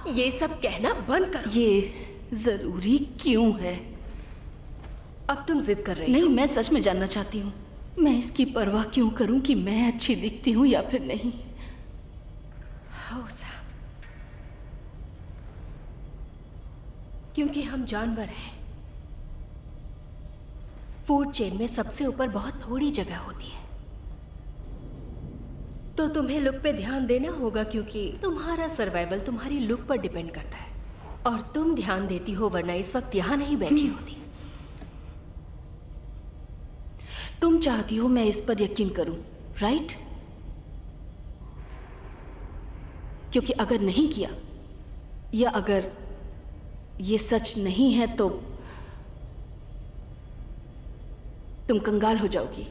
ये सब कहना बंद करो। ये जरूरी क्यों है? अब तुम जिद कर रही हो। नहीं, मैं सच में जानना चाहती हूँ। मैं इसकी परवाह क्यों करूं कि मैं अच्छी दिखती हूँ या फिर नहीं? क्योंकि हम जानवर हैं। फूड चेन में सबसे ऊपर बहुत थोड़ी जगह होती है, तो तुम्हें लुक पे ध्यान देना होगा क्योंकि तुम्हारा सर्वाइवल तुम्हारी लुक पर डिपेंड करता है, और तुम ध्यान देती हो वरना इस वक्त यहाँ नहीं बैठी होती। तुम चाहती हो मैं इस पर यकीन करूं, राइट? क्योंकि अगर नहीं किया या अगर ये सच नहीं है तो तुम कंगाल हो जाओगी।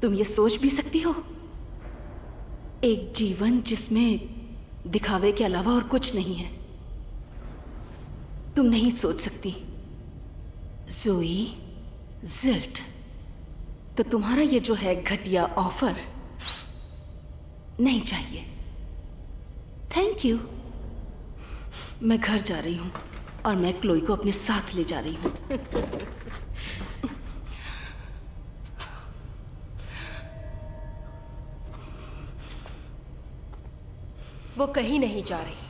तुम ये सोच भी सकती हो, एक जीवन जिसमें दिखावे के अलावा और कुछ नहीं है। तुम नहीं सोच सकती ज़ोई ज़िल्ट। तो तुम्हारा ये जो है घटिया ऑफर नहीं चाहिए। Thank you. मैं घर जा रही हूँ और मैं क्लोई को अपने साथ ले जा रही हूँ। वो कहीं नहीं जा रही।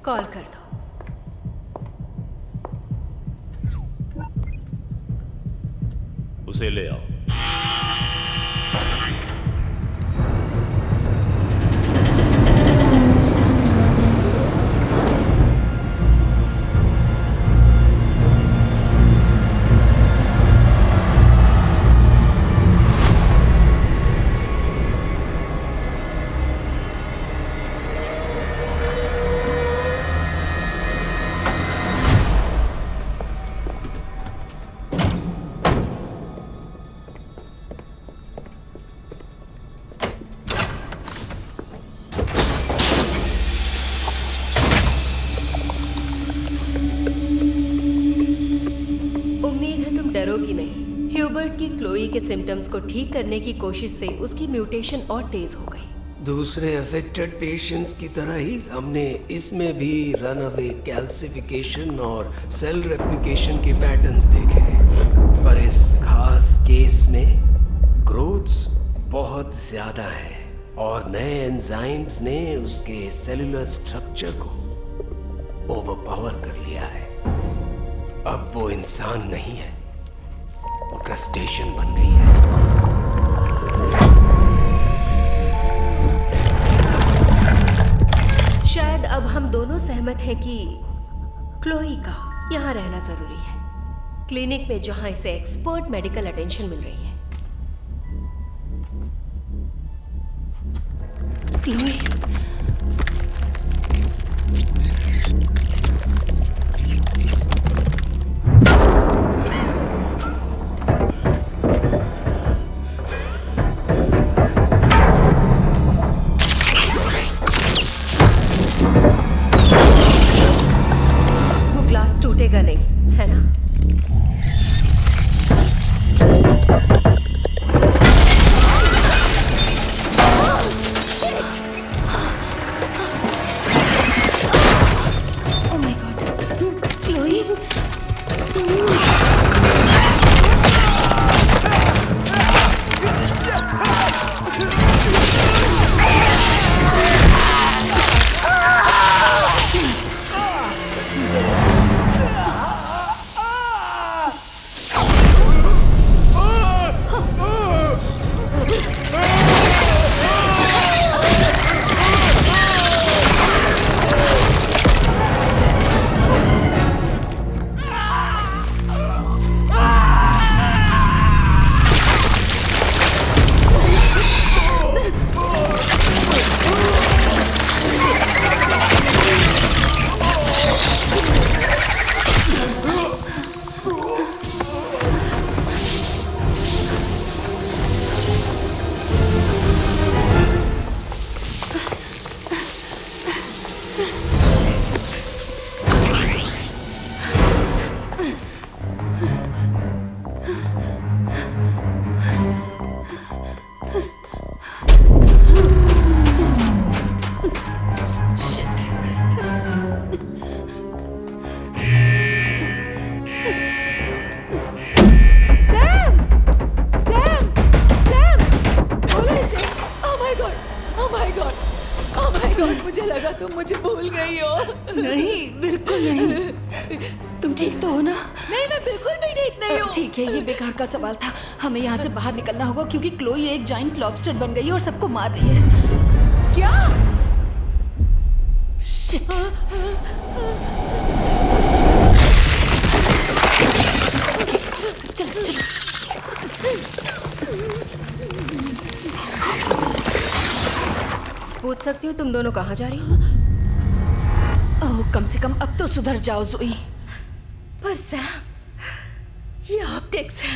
कॉल कर दो। उसे ले आओ। डरोगी नहीं। ह्यूबर्ट की क्लोई के सिम्टम्स को ठीक करने की कोशिश से उसकी म्यूटेशन और तेज हो गई। दूसरे अफेक्टेड पेशेंट्स की तरह ही हमने इसमें भी रनअवे कैल्सिफिकेशन और सेल रेप्लिकेशन के पैटर्न्स देखे, पर इस खास केस में ग्रोथ्स बहुत ज्यादा है और नए एंजाइम्स ने उसके सेलुलर स्ट्रक्चर को ओवरपावर कर लिया है। अब वो इंसान नहीं है, वो क्रस्टेशियन बन गई है। शायद अब हम दोनों सहमत हैं कि क्लोई का यहाँ रहना जरूरी है, क्लिनिक में जहाँ इसे एक्सपर्ट मेडिकल अटेंशन मिल रही है। क्लोई, वो ग्लास टूटेगा नहीं, है ना? Oh my God, क्लोई, मुझे लगा तुम मुझे भूल गई हो। नहीं, बिल्कुल नहीं। तुम ठीक तो हो ना? नहीं, मैं बिल्कुल भी ठीक नहीं हूँ। ठीक है, ये बेकार का सवाल था। हमें यहाँ से बाहर निकलना होगा क्योंकि क्लोई एक जाइंट लॉबस्टर बन गई है और सबको मार रही है। क्या? शिट। चल चल। पूछ सकती हो तुम दोनों कहाँ जा रही हो? ओह, कम से कम अब तो सुधर जाओ ज़ोई। पर सैम, ये ऑप्टिक्स है।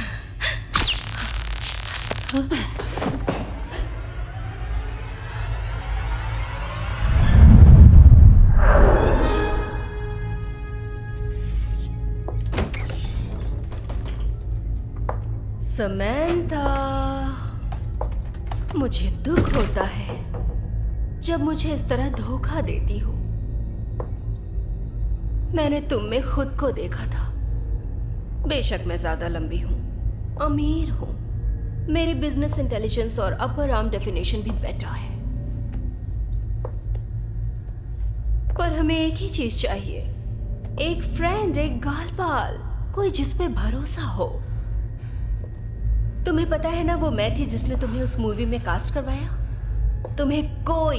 समंथा, मुझे दुख होता है जब मुझे इस तरह धोखा देती हो। मैंने तुम में खुद को देखा था। बेशक मैं ज्यादा लंबी हूं, अमीर हूं, मेरी बिजनेस इंटेलिजेंस और अपर आर्म डेफिनेशन भी बेटर है, पर हमें एक ही चीज चाहिए, एक फ्रेंड, एक गालपाल, कोई जिस पे भरोसा हो। तुम्हें पता है ना वो मैं थी जिसने तुम्हें उस मूवी में कास्ट करवाया। तुम्हें कोई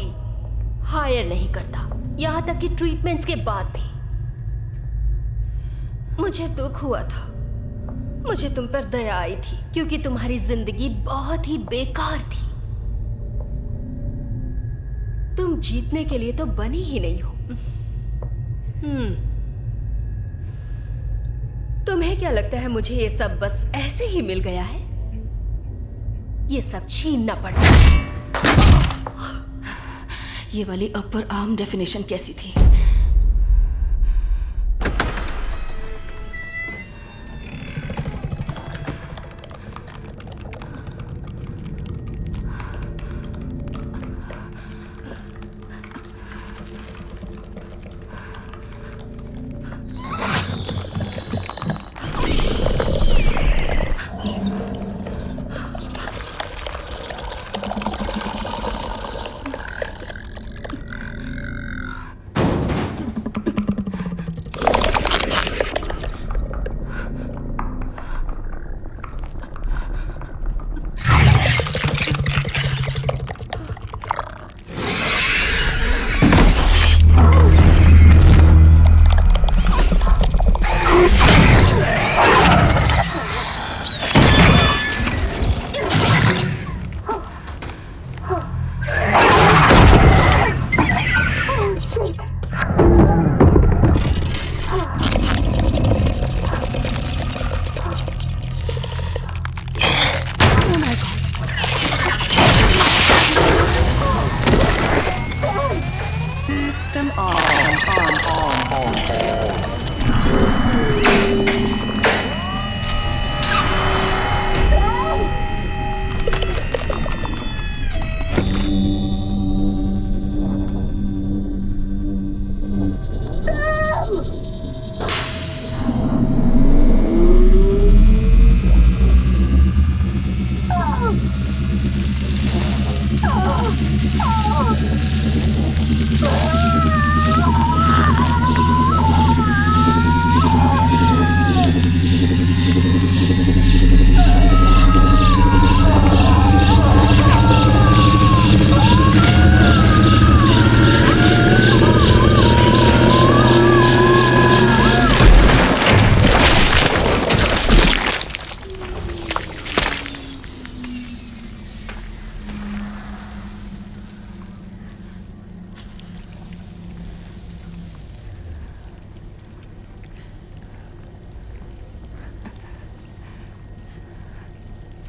हायर नहीं करता, यहां तक कि ट्रीटमेंट्स के बाद भी। मुझे दुख हुआ था, मुझे तुम पर दया आई थी क्योंकि तुम्हारी जिंदगी बहुत ही बेकार थी। तुम जीतने के लिए तो बनी ही नहीं हो। तुम्हें क्या लगता है मुझे ये सब बस ऐसे ही मिल गया है? ये सब छीनना पड़ता। ये वाली अपर आर्म डेफिनेशन कैसी थी?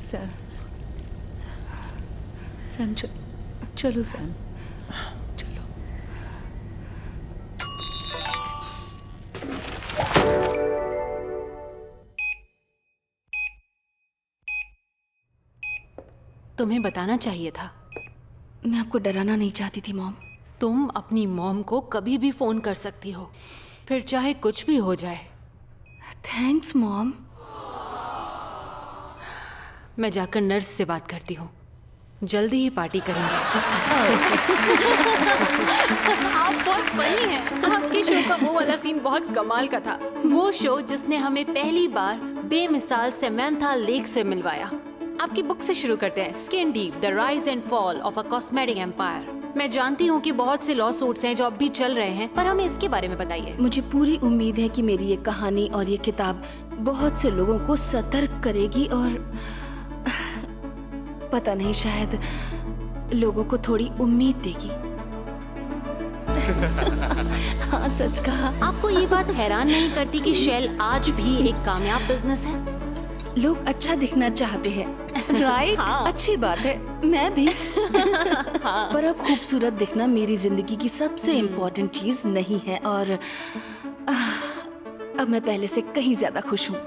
सैम, सैम चलो सैम, चलो। तुम्हें बताना चाहिए था। मैं आपको डराना नहीं चाहती थी मॉम। तुम अपनी मॉम को कभी भी फोन कर सकती हो, फिर चाहे कुछ भी हो जाए। Thanks mom. मैं जाकर नर्स से बात करती हूँ, जल्दी ही पार्टी करेंगे। आप बहुत फनी हैं। आपके शो का वो वाला सीन बहुत कमाल का था। वो शो जिसने हमें पहली बार बेमिसाल सैमंथा लेक से मिलवाया। आपकी बुक से शुरू करते हैं, skin deep, the rise and fall of a cosmetic empire. मैं जानती हूँ कि बहुत से लॉ सूट्स हैं जो अब भी चल रहे हैं, पर हमें इसके बारे में बताइए। मुझे पूरी उम्मीद है कि मेरी ये कहानी और ये किताब बहुत से लोगों को सतर्क करेगी और पता नहीं, शायद लोगों को थोड़ी उम्मीद देगी। हाँ, सच कहा। आपको ये बात हैरान नहीं करती कि शेल आज भी एक कामयाब बिजनेस है? लोग अच्छा दिखना चाहते हैं, राइट? हाँ। अच्छी बात है, मैं भी। हाँ। पर अब खूबसूरत दिखना मेरी जिंदगी की सबसे इम्पोर्टेंट चीज नहीं है और अब मैं पहले से कहीं ज्यादा खुश हूँ।